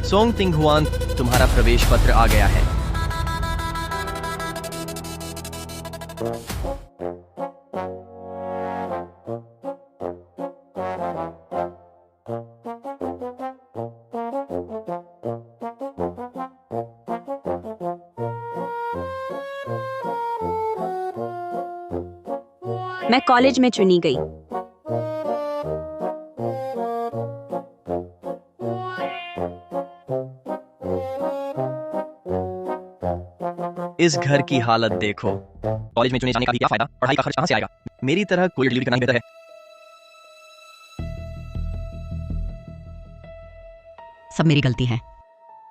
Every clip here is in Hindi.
सोंग तिंगहुआन, तुम्हारा प्रवेश पत्र आ गया है। मैं कॉलेज में चुनी गई। इस घर की हालत देखो। कॉलेज में चुने जाने का भी क्या फायदा? पढ़ाई का खर्च कहां से आएगा? मेरी तरह कोई डिलीवरी करना ही बेहतर है। सब मेरी गलती है।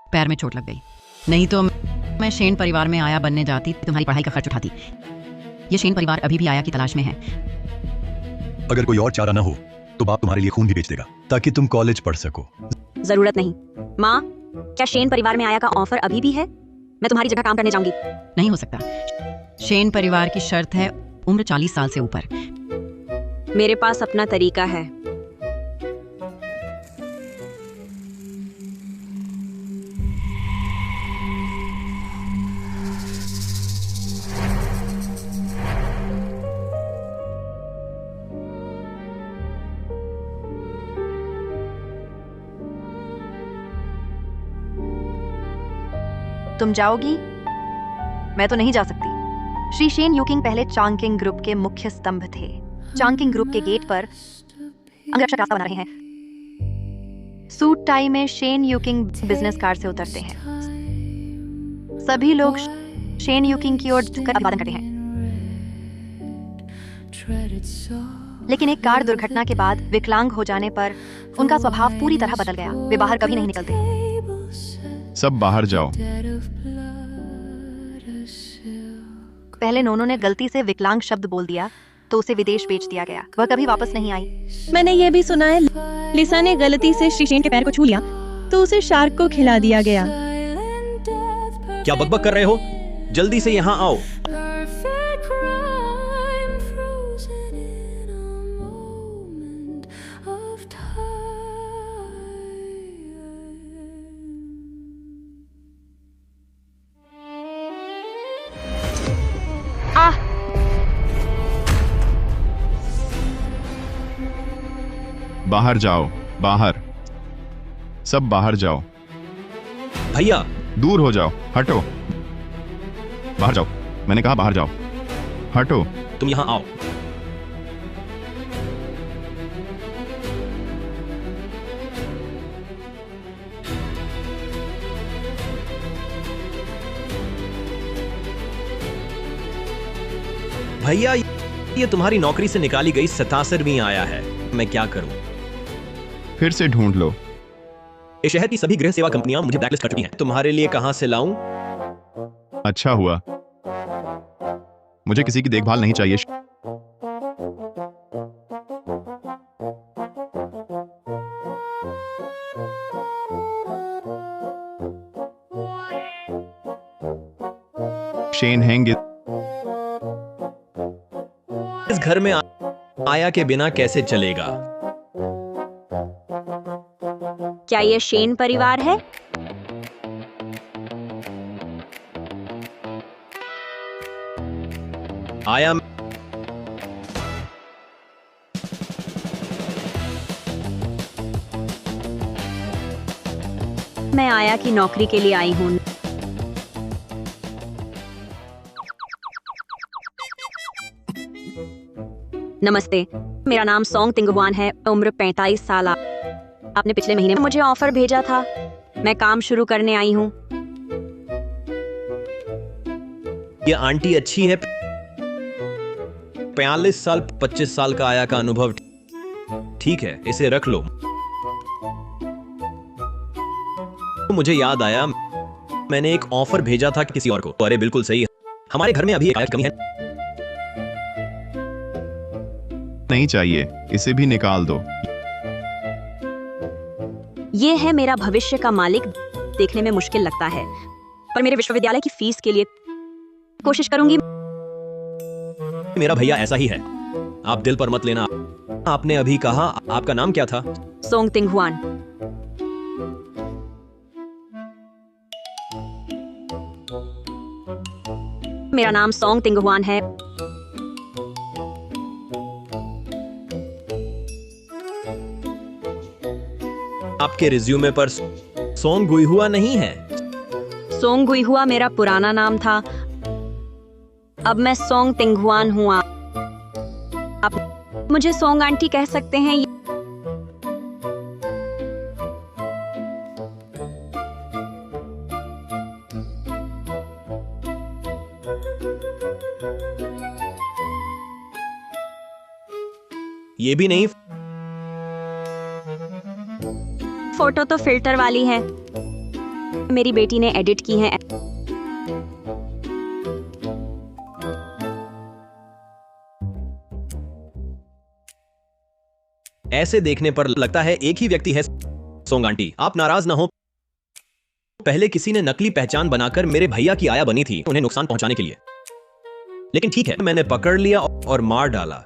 पैर में चोट लग गई, नहीं तो मैं शेन परिवार में आया बनने जाती, तुम्हारी पढ़ाई का खर्च उठाती। ये शेन परिवार अभी भी आया की तलाश में है। अगर कोई और चारा ना हो तो बाप तुम्हारे लिए खून भी बेच देगा ताकि तुम कॉलेज पढ़ सको। जरूरत नहीं। माँ, क्या शेन परिवार में आया का ऑफर अभी भी है? मैं तुम्हारी जगह काम करने जाऊंगी। नहीं हो सकता। शेन परिवार की शर्त है उम्र 40 साल से ऊपर। मेरे पास अपना तरीका है। तुम जाओगी? मैं तो नहीं जा सकती। श्री शेन यूकिंग पहले चांगकिंग ग्रुप के मुख्य स्तंभ थे। चांगकिंग ग्रुप के गेट पर अंगरक्षक रास्ता बना रहे हैं। सूट टाई में शेन यूकिंग बिजनेस कार से उतरते हैं। सभी लोग शेन यूकिंग की ओर झुककर अभिवादन करते हैं। लेकिन एक कार दुर्घटना के बाद विकलांग हो जाने पर उनका स्वभाव पूरी तरह बदल गया। वे बाहर कभी नहीं निकलते। सब बाहर जाओ। पहले नोनो ने गलती से विकलांग शब्द बोल दिया तो उसे विदेश भेज दिया गया। वह कभी वापस नहीं आई। मैंने ये भी सुना है लिसा ने गलती से श्री शेन के पैर को छू लिया तो उसे शार्क को खिला दिया गया। क्या बकबक कर रहे हो? जल्दी से यहाँ आओ। बाहर जाओ, बाहर। सब बाहर जाओ। भैया, दूर हो जाओ, हटो। बाहर जाओ, मैंने कहा बाहर जाओ, हटो। तुम यहाँ आओ। भैया, ये तुम्हारी नौकरी से निकाली गई 77वीं आया है। मैं क्या करूं? फिर से ढूंढ लो। इस शहर की सभी गृह सेवा कंपनियां मुझे ब्लैकलिस्ट कर चुकी हैं। तुम्हारे लिए कहां से लाऊं? अच्छा हुआ। मुझे किसी की देखभाल नहीं चाहिए। शेन हैंग इस घर में आया के बिना कैसे चलेगा? क्या ये शेन परिवार है? आया मैं आया की नौकरी के लिए आई हूँ। नमस्ते, मेरा नाम सोंग तिंगहुआन है। उम्र 45 साल। आपने पिछले महीने मुझे ऑफर भेजा था। मैं काम शुरू करने आई हूँ। ये आंटी अच्छी है। 45 साल 25 साल का आया का अनुभव। ठीक है, इसे रख लो। मुझे याद आया, मैंने एक ऑफर भेजा था किसी और को। अरे बिल्कुल सही है। हमारे घर में अभी एक आयत कमी है। नहीं चाहिए, इसे भी निकाल दो। ये है मेरा भविष्य का मालिक। देखने में मुश्किल लगता है, पर मेरे विश्वविद्यालय की फीस के लिए कोशिश करूंगी। मेरा भैया ऐसा ही है। आप दिल पर मत लेना। आपने अभी कहा, आपका नाम क्या था? सोंग तिंगहुआन। मेरा नाम सोंग तिंगहुआन है। आपके रिज्यूमे पर सोंग गुइहुआ नहीं है। सोंग गुइहुआ मेरा पुराना नाम था, अब मैं सोंग तिंगहुआन हूँ। आप मुझे सोंग आंटी कह सकते हैं। ये भी नहीं। फोटो तो फिल्टर वाली है, मेरी बेटी ने एडिट की है। ऐसे देखने पर लगता है एक ही व्यक्ति है। सोंग आंटी, आप नाराज ना हो। पहले किसी ने नकली पहचान बनाकर मेरे भैया की आया बनी थी, उन्हें नुकसान पहुंचाने के लिए। लेकिन ठीक है, मैंने पकड़ लिया और मार डाला।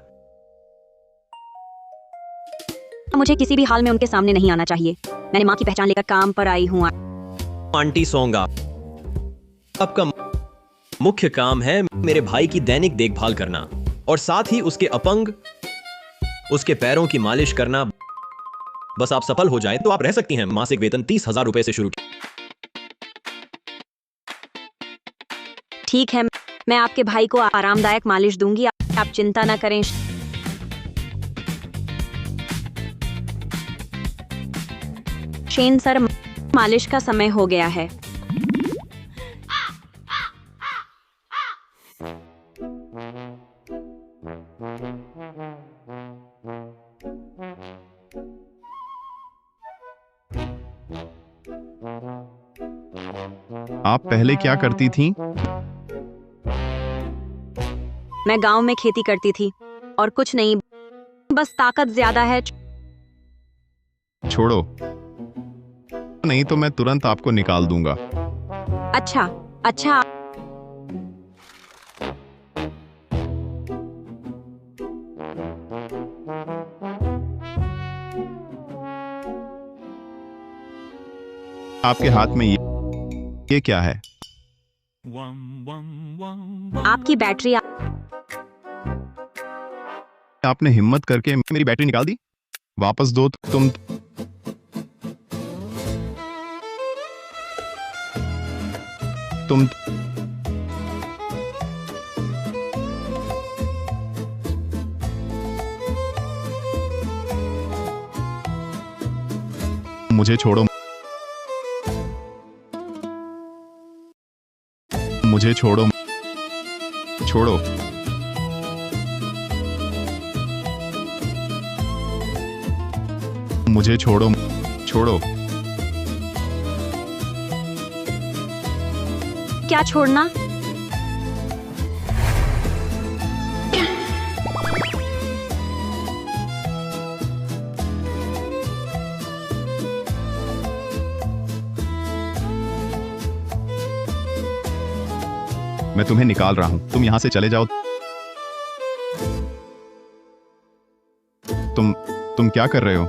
मुझे किसी भी हाल में उनके सामने नहीं आना चाहिए। मैंने माँ की पहचान लेकर काम पर आई हूँ। आंटी सोंग, आपका मुख्य काम है मेरे भाई की दैनिक देखभाल करना और साथ ही उसके अपंग उसके पैरों की मालिश करना। बस आप सफल हो जाए तो आप रह सकती हैं। मासिक वेतन 30,000 रुपए से शुरू। ठीक है, मैं आपके भाई को आरामदायक मालिश दूंगी, आप चिंता ना करें। शेन सर, मालिश का समय हो गया है। आप पहले क्या करती थीं? मैं गांव में खेती करती थी और कुछ नहीं, बस ताकत ज्यादा है। छोड़ो, नहीं तो मैं तुरंत आपको निकाल दूंगा। अच्छा अच्छा। आपके हाथ में ये क्या है? आपकी बैटरी। आपने हिम्मत करके मेरी बैटरी निकाल दी। वापस दो। तुम मुझे छोड़ो, मुझे छोड़ो, छोड़ो। मुझे छोड़ो, छोड़ो। क्या छोड़ना? मैं तुम्हें निकाल रहा हूं, तुम यहां से चले जाओ। तुम क्या कर रहे हो?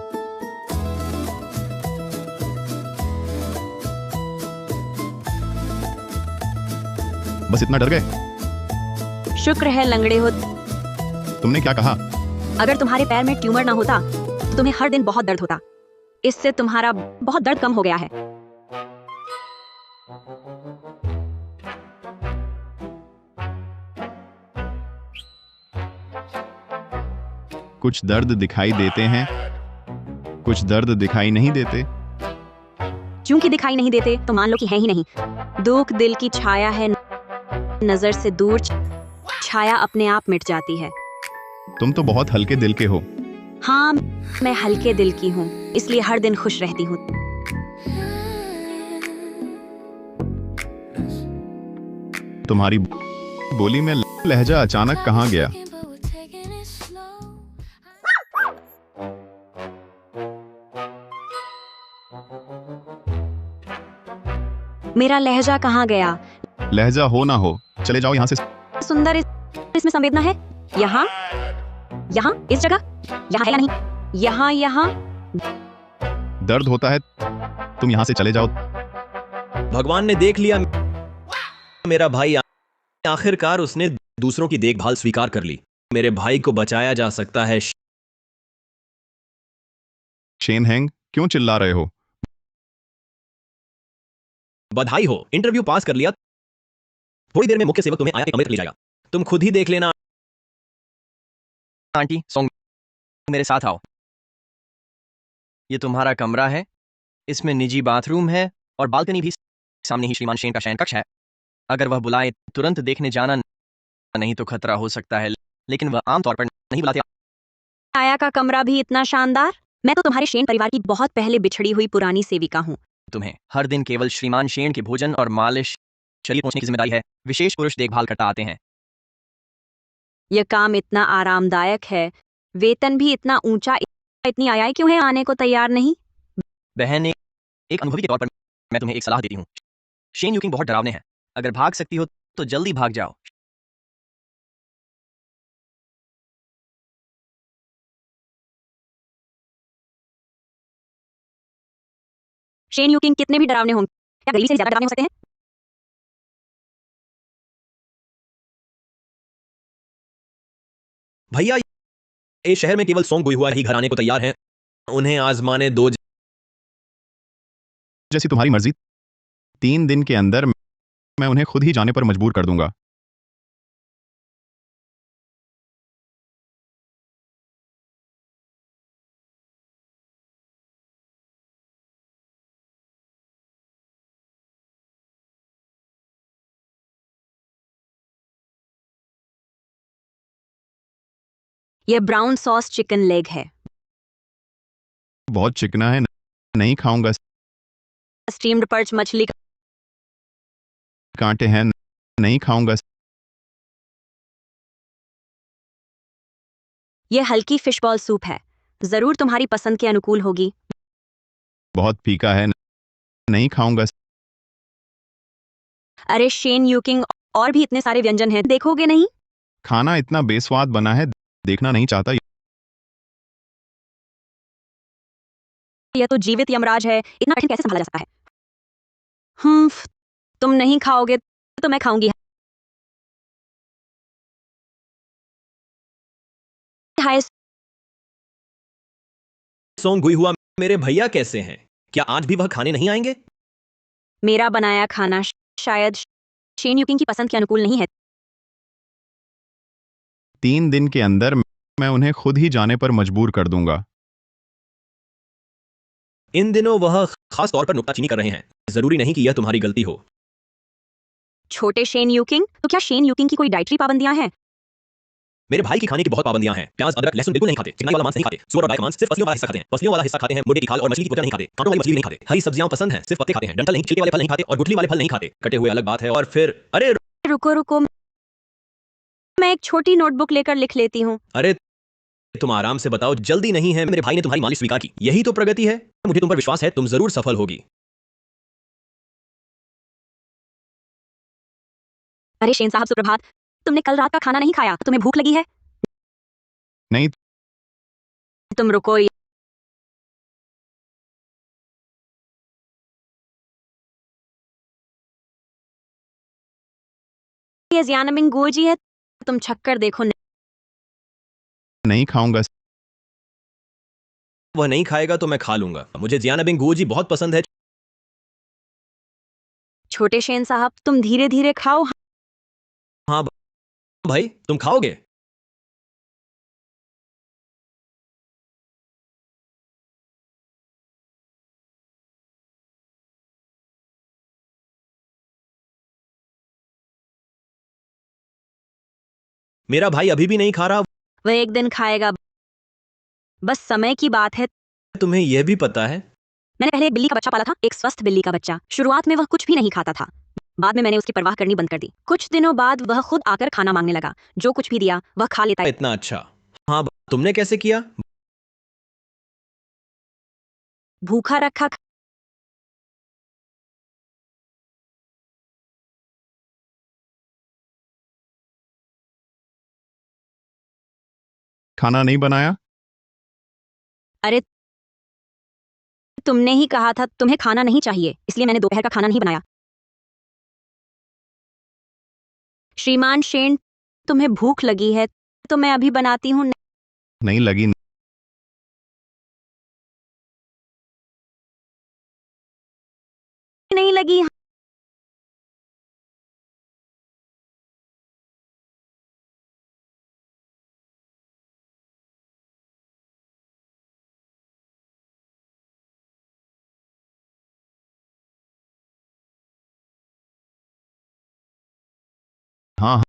बस इतना डर गए? शुक्र है लंगड़े हो। तुमने क्या कहा? अगर तुम्हारे पैर में ट्यूमर ना होता तो तुम्हें हर दिन बहुत दर्द होता। इससे तुम्हारा बहुत दर्द कम हो गया है। कुछ दर्द दिखाई देते हैं, कुछ दर्द दिखाई नहीं देते। क्योंकि दिखाई नहीं देते तो मान लो कि है ही नहीं। दुख दिल की छाया है, नजर से दूर छाया अपने आप मिट जाती है। तुम तो बहुत हल्के दिल के हो। हाँ, मैं हल्के दिल की हूँ, इसलिए हर दिन खुश रहती हूँ। तुम्हारी बोली में लहजा अचानक कहाँ गया? मेरा लहजा कहाँ गया? लहजा हो ना हो, चले जाओ यहाँ से। सुंदर, इसमें संवेदना है। यहाँ यहाँ इस जगह यहाँ है या नहीं? यहाँ यहाँ दर्द होता है, तुम यहाँ से चले जाओ। भगवान ने देख लिया, मेरा भाई आखिरकार उसने दूसरों की देखभाल स्वीकार कर ली। मेरे भाई को बचाया जा सकता है। शेन हैंग, क्यों चिल्ला रहे हो? बधाई हो, इंटरव्यू पास कर लिया। थोड़ी देर में मुख्य सेवक तुम्हें आया के कमरे तक ले जाएगा। तुम खुद ही देख लेना। आंटी सोंग, मेरे साथ आओ। ये तुम्हारा कमरा है। इसमें निजी बाथरूम है और बालकनी भी। सामने ही श्रीमान शेन का शयन कक्ष है। अगर वह बुलाए तुरंत देखने जाना, नहीं तो खतरा हो सकता है, लेकिन वह आमतौर पर नहीं बुलाते। छाया का कमरा भी इतना शानदार। मैं तो तुम्हारे शेन परिवार की बहुत पहले बिछड़ी हुई पुरानी सेविका हूँ। तुम्हें हर दिन केवल श्रीमान शेन के भोजन और मालिश शरीर पहुंचने की जिम्मेदारी है। विशेष पुरुष देखभाल करता आते हैं। यह काम इतना आरामदायक है, वेतन भी इतना ऊंचा, इतनी आय क्यों है आने को तैयार नहीं? बहन, एक अनुभवी के तौर पर मैं तुम्हें एक सलाह देती हूँ। शेन यूकिंग बहुत डरावने हैं। अगर भाग सकती हो तो जल्दी भाग जाओ। शेन यूकिंग कितने भी डरावने हों, क्या गली से ज्यादा डरावने हो सकते हैं? भैया, इस शहर में केवल सोंग गुई हुआ ही घर आने को तैयार हैं। उन्हें आजमाने दो। जैसी तुम्हारी मर्जी। 3 दिन के अंदर मैं उन्हें खुद ही जाने पर मजबूर कर दूंगा। यह ब्राउन सॉस चिकन लेग है। बहुत चिकना है, नहीं खाऊंगा। स्टीम्ड पर्च मछली का कांटे हैं, नहीं खाऊंगा। यह हल्की फिशबॉल सूप है, जरूर तुम्हारी पसंद के अनुकूल होगी। बहुत फीका है, नहीं खाऊंगा। अरे शेन यूकिंग, और भी इतने सारे व्यंजन हैं, देखोगे नहीं? खाना इतना बेस्वाद बना है, देखना नहीं चाहता। यह तो जीवित यमराज है, इतना कठिन कैसे संभाला जा सकता है? तुम नहीं खाओगे तो मैं खाऊंगी। हाय, सोंग गुई हुआ, मेरे भैया कैसे हैं? क्या आज भी वह खाने नहीं आएंगे? मेरा बनाया खाना शायद शेन यूकिंग की पसंद के अनुकूल नहीं है। 3 दिन के अंदर मैं उन्हें खुद ही जाने पर मजबूर कर दूंगा। इन दिनों वह खास तौर पर नुक्ताचीनी कर रहे हैं। जरूरी नहीं कि यह तुम्हारी गलती हो। छोटे शेन यूकिंग, तो क्या शेन यूकिंग की कोई डाइटरी पाबंदियां हैं? मेरे भाई की खाने की बहुत पाबंदियां हैं। प्याज, अदरक, लहसुन बिल्कुल नहीं खाते। चिकनाई वाला मांस नहीं खाते। सुअर और गाय का मांस, सिर्फ पसलियों वाला हिस्सा खाते हैं। पसलियों वाला हिस्सा खाते हैं। मुर्गे की खाल और मछली की त्वचा नहीं खाते। कांटों वाली मछली भी नहीं खाते। हरी सब्जियां पसंद हैं, सिर्फ पत्ते खाते हैं। डंठल नहीं, छिलके वाले फल नहीं खाते और गुठली वाले फल नहीं खाते। कटे हुए अलग बात है। और फिर अरे रुको रुको, मैं एक छोटी नोटबुक लेकर लिख लेती हूँ। अरे तुम आराम से बताओ, जल्दी नहीं है। मेरे भाई ने तुम्हारी मालिश स्वीकार की, यही तो प्रगति है। मुझे तुम पर विश्वास है, तुम जरूर सफल होगी। अरे शेन साहब, सुप्रभात। तुमने कल रात का खाना नहीं खाया, तुम्हें भूख लगी है? नहीं, तुम रुको। ये जियानमिंग गोजी है, तुम छक्कर देखो। नहीं खाऊंगा। वह नहीं खाएगा तो मैं खा लूंगा। मुझे जियानबिंग गोजी बहुत पसंद है। छोटे शेन साहब, तुम धीरे धीरे खाओ। हाँ भाई, तुम खाओगे? मेरा भाई अभी भी नहीं खा रहा। वह एक दिन खाएगा, बस समय की बात है। तुम्हें यह भी पता है? मैंने पहले एक बिल्ली का बच्चा पाला था, एक स्वस्थ बिल्ली का बच्चा। शुरुआत में वह कुछ भी नहीं खाता था, बाद में मैंने उसकी परवाह करनी बंद कर दी। कुछ दिनों बाद वह खुद आकर खाना मांगने लगा। जो कुछ भी दिया वह खा लेता है। इतना अच्छा। हाँ, तुमने कैसे किया? भूखा रखा। खाना नहीं बनाया? अरे तुमने ही कहा था तुम्हें खाना नहीं चाहिए, इसलिए मैंने दोपहर का खाना नहीं बनाया। श्रीमान शेन, तुम्हें भूख लगी है तो मैं अभी बनाती हूँ। नहीं लगी। नहीं लगी। हाँ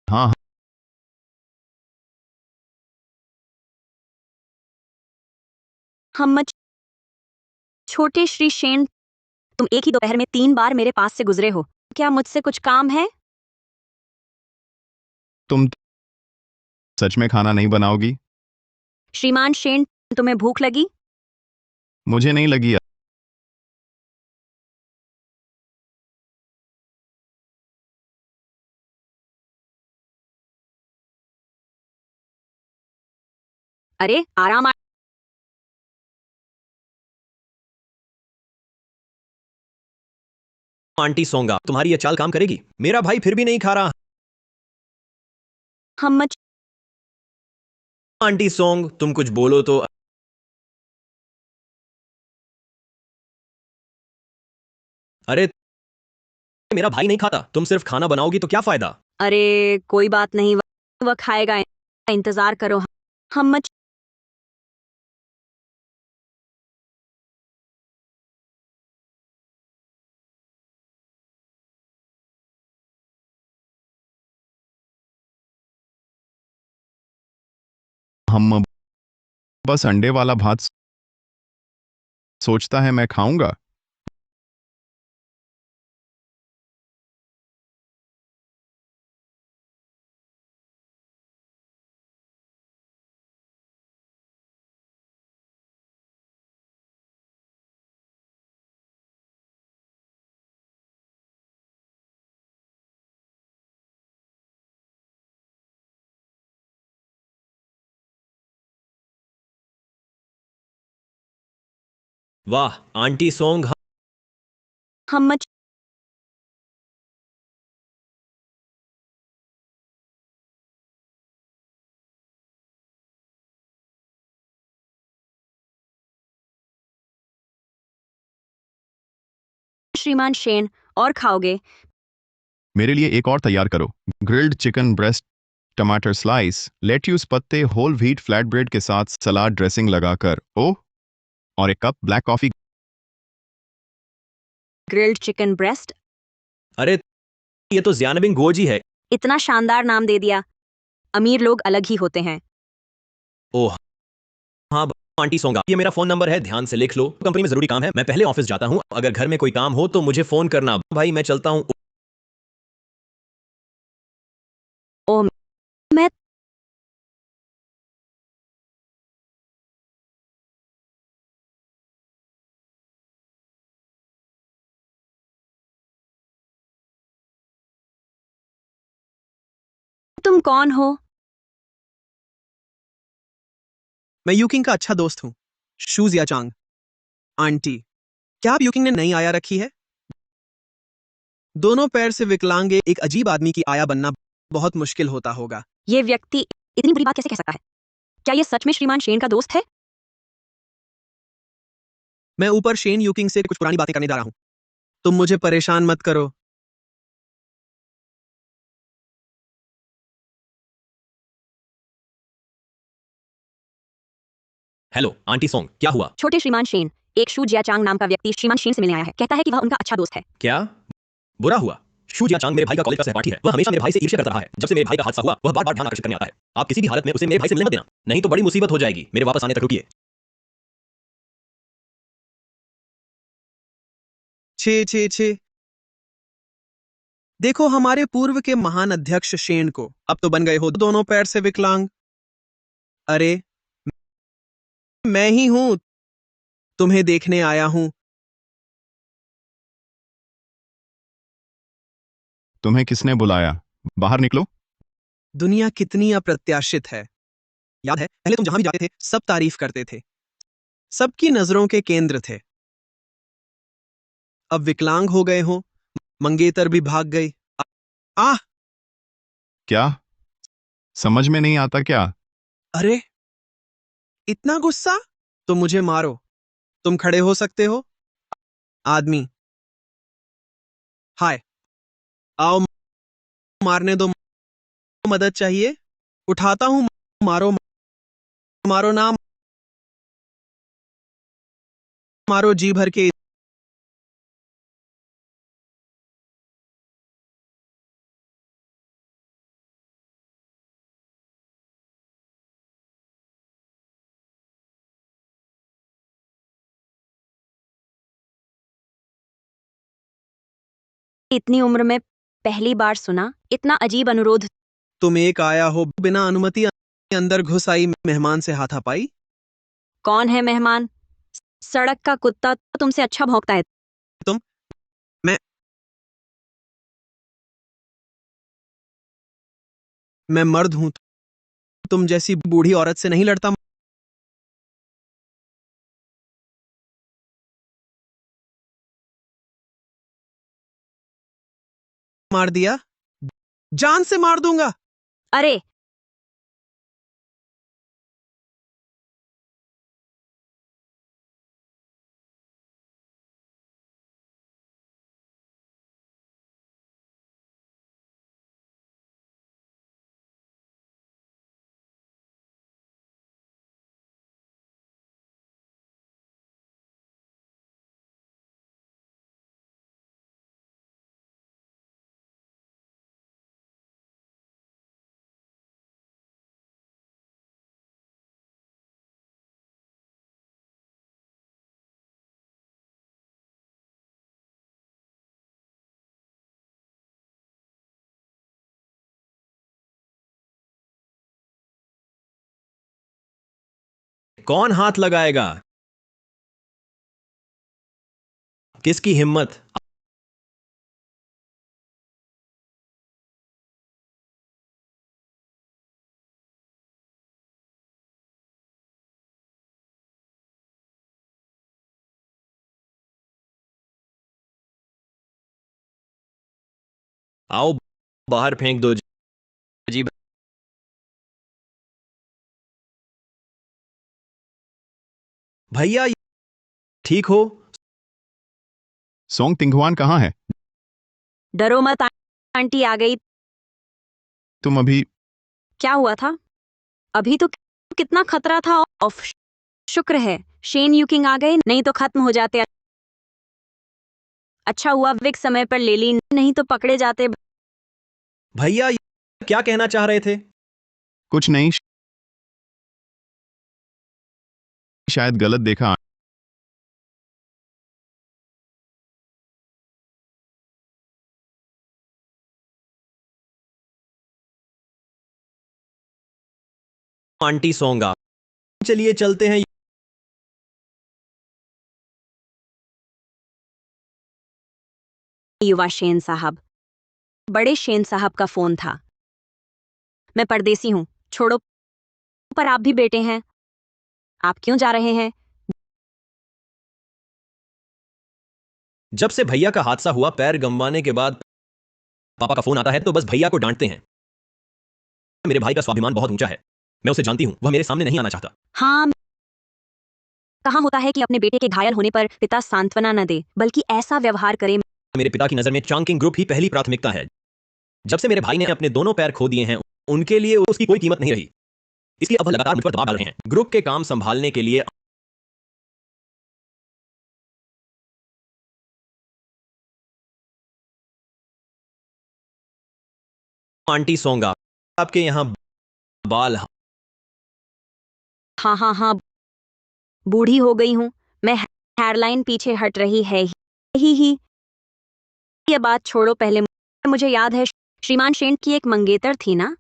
हाँ। हम छोटे श्री शेन, तुम एक ही दोपहर में 3 बार मेरे पास से गुजरे हो। क्या मुझसे कुछ काम है? तुम सच में खाना नहीं बनाओगी? श्रीमान शेन, तुम्हें भूख लगी? मुझे नहीं लगी। अरे आराम। आंटी सोंगा, तुम्हारी ये चाल काम करेगी? मेरा भाई फिर भी नहीं खा रहा। हम आंटी सोंग, तुम कुछ बोलो तो। अरे मेरा भाई नहीं खाता, तुम सिर्फ खाना बनाओगी तो क्या फायदा? अरे कोई बात नहीं, वह खाएगा। इंतजार करो। हम हम बस अंडे वाला भात सोचता है मैं खाऊंगा। वाह आंटी सोंग। हम श्रीमान शेन, और खाओगे? मेरे लिए एक और तैयार करो। ग्रिल्ड चिकन ब्रेस्ट, टमाटर स्लाइस, लेट्यूस पत्ते, होल व्हीट फ्लैट ब्रेड के साथ सलाद ड्रेसिंग लगाकर, ओह, और एक cup black coffee. Grilled chicken breast? अरे ये तो ज़ियानबिंग गोजी है। इतना शानदार नाम दे दिया। अमीर लोग अलग ही होते हैं। ओह हाँ आंटी सोंगा, ये मेरा फोन नंबर है, ध्यान से लिख लो। कंपनी में जरूरी काम है, मैं पहले ऑफिस जाता हूँ। अगर घर में कोई काम हो तो मुझे फोन करना। भाई मैं चलता हूँ। ओह, मैं तुम कौन हो? मैं यूकिंग का अच्छा दोस्त हूँ, शूज या चांग। आंटी, क्या आप यूकिंग ने नई आया रखी है? दोनों पैर से विकलांग एक अजीब आदमी की आया बनना बहुत मुश्किल होता होगा। ये व्यक्ति इतनी बुरी बात कैसे कह सकता है? क्या ये सच में श्रीमान शेन का दोस्त है? मैं ऊपर शेन यूकिंग से कुछ पुरानी बातें करने जा रहा हूँ। तुम मुझे परेशान मत करो। हेलो आंटी सोंग, क्या हुआ? छोटे श्रीमान शेन, एक शू जियाचांग नाम का व्यक्ति श्रीमान शेन से मिलने आया है। कहता है कि वह उनका अच्छा दोस्त है। क्या बुरा हुआ? शू जियाचांग मेरे भाई का कॉलेज का सहपाठी है। वह हमेशा मेरे भाई से ईर्ष्या करता रहा है। जब से मेरे भाई का हादसा हुआ, वह बार बार ध्यान आकर्षित करने आता है। आप किसी भी हालत में उसे मेरे भाई से मिलने मत देना, नहीं तो बड़ी मुसीबत हो जाएगी। मेरे वापस आने तक रुकिए। छे छे छे। देखो हमारे पूर्व के महान अध्यक्ष शेन को अब तो बन गए हो दोनों पैर से विकलांग। अरे मैं ही हूं, तुम्हें देखने आया हूं। तुम्हें किसने बुलाया? बाहर निकलो। दुनिया कितनी अप्रत्याशित है। याद है पहले तुम जहां भी जाते थे सब तारीफ करते थे। सबकी नजरों के केंद्र थे। अब विकलांग हो गए हो, मंगेतर भी भाग गई। आह! क्या समझ में नहीं आता क्या? अरे, इतना गुस्सा? तो मुझे मारो। तुम खड़े हो सकते हो? आदमी, हाय, आओ, मारने दो। मदद चाहिए? उठाता हूं, मारो, मारो ना, मारो जी भर के। इतनी उम्र में पहली बार सुना इतना अजीब अनुरोध। तुम एक आया हो, बिना अनुमति अंदर घुस आई मेहमान से हाथापाई। कौन है मेहमान? सड़क का कुत्ता तो तुमसे अच्छा भौंकता है। तुम, मैं मैं मर्द हूं, तुम जैसी बूढ़ी औरत से नहीं लड़ता। मार दिया, जान से मार दूंगा। अरे, कौन हाथ लगाएगा? किसकी हिम्मत? आओ, बाहर फेंक दो जी। भैया, ठीक हो? सोंग तिंगवान कहाँ है? डरो मत, आंटी आ गई। तुम अभी क्या हुआ था? अभी तो कितना खतरा था। ऑफ, शुक्र है शेन यूकिंग आ गए, नहीं तो खत्म हो जाते। अच्छा हुआ विक समय पर ले ली, नहीं तो पकड़े जाते। भैया, क्या कहना चाह रहे थे? कुछ नहीं, शायद गलत देखा। आंटी सोंगा, चलिए चलते हैं। युवा शेन साहब, बड़े शेन साहब का फोन था। मैं परदेसी हूँ, छोड़ो। पर आप भी बेटे हैं, आप क्यों जा रहे हैं? जब से भैया का हादसा हुआ, पैर गंवाने के बाद पापा का फोन आता है तो बस भैया को डांटते हैं। मेरे भाई का स्वाभिमान बहुत ऊंचा है, मैं उसे जानती हूं, वह मेरे सामने नहीं आना चाहता। हाँ, कहाँ होता है कि अपने बेटे के घायल होने पर पिता सांत्वना न दे, बल्कि ऐसा व्यवहार करे। मेरे पिता की नजर में चांकिंग ग्रुप ही पहली प्राथमिकता है। जब से मेरे भाई ने अपने दोनों पैर खो दिए हैं, उनके लिए उसकी कोई कीमत नहीं रही। इसलिए अब वह लगातार मुझ पर दबाव डाल रहे हैं, ग्रुप के काम संभालने के लिए। आंटी सोंगा, आपके यहाँ बाल। हाँ हाँ हाँ, बूढ़ी हो गई हूँ मैं, हेयरलाइन पीछे हट रही है। ही ये बात छोड़ो, पहले मुझे याद है श्रीमान शेन की एक मंगेतर थी ना,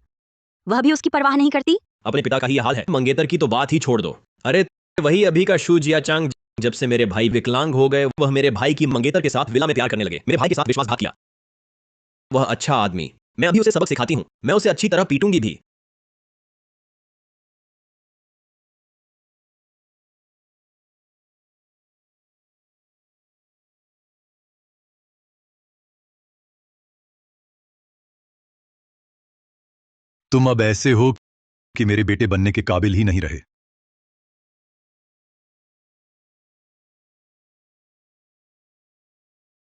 वह भी उसकी परवाह नहीं करती। अपने पिता का ही हाल है, मंगेतर की तो बात ही छोड़ दो। अरे, वही अभी का शू जियाचांग। जब से मेरे भाई विकलांग हो गए, वह मेरे भाई की मंगेतर के साथ विला में प्यार करने लगे। मेरे भाई के साथ विश्वासघात किया। वह अच्छा आदमी, मैं अभी उसे सबक सिखाती हूँ, मैं उसे अच्छी तरह पीटूंगी भी। तुम अब ऐसे हो कि मेरे बेटे बनने के काबिल ही नहीं रहे।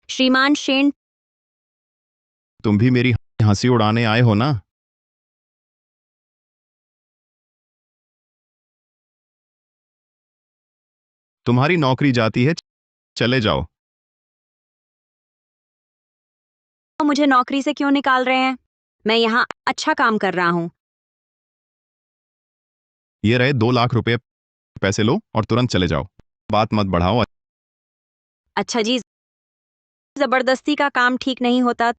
श्रीमान शेन, तुम भी मेरी हंसी उड़ाने आए हो ना? तुम्हारी नौकरी जाती है, चले जाओ। मुझे नौकरी से क्यों निकाल रहे हैं? मैं यहाँ अच्छा काम कर रहा हूँ। ये रहे 2 लाख रुपए, पैसे लो और तुरंत चले जाओ। बात मत बढ़ाओ। अच्छा जी, जबरदस्ती का काम ठीक नहीं होता।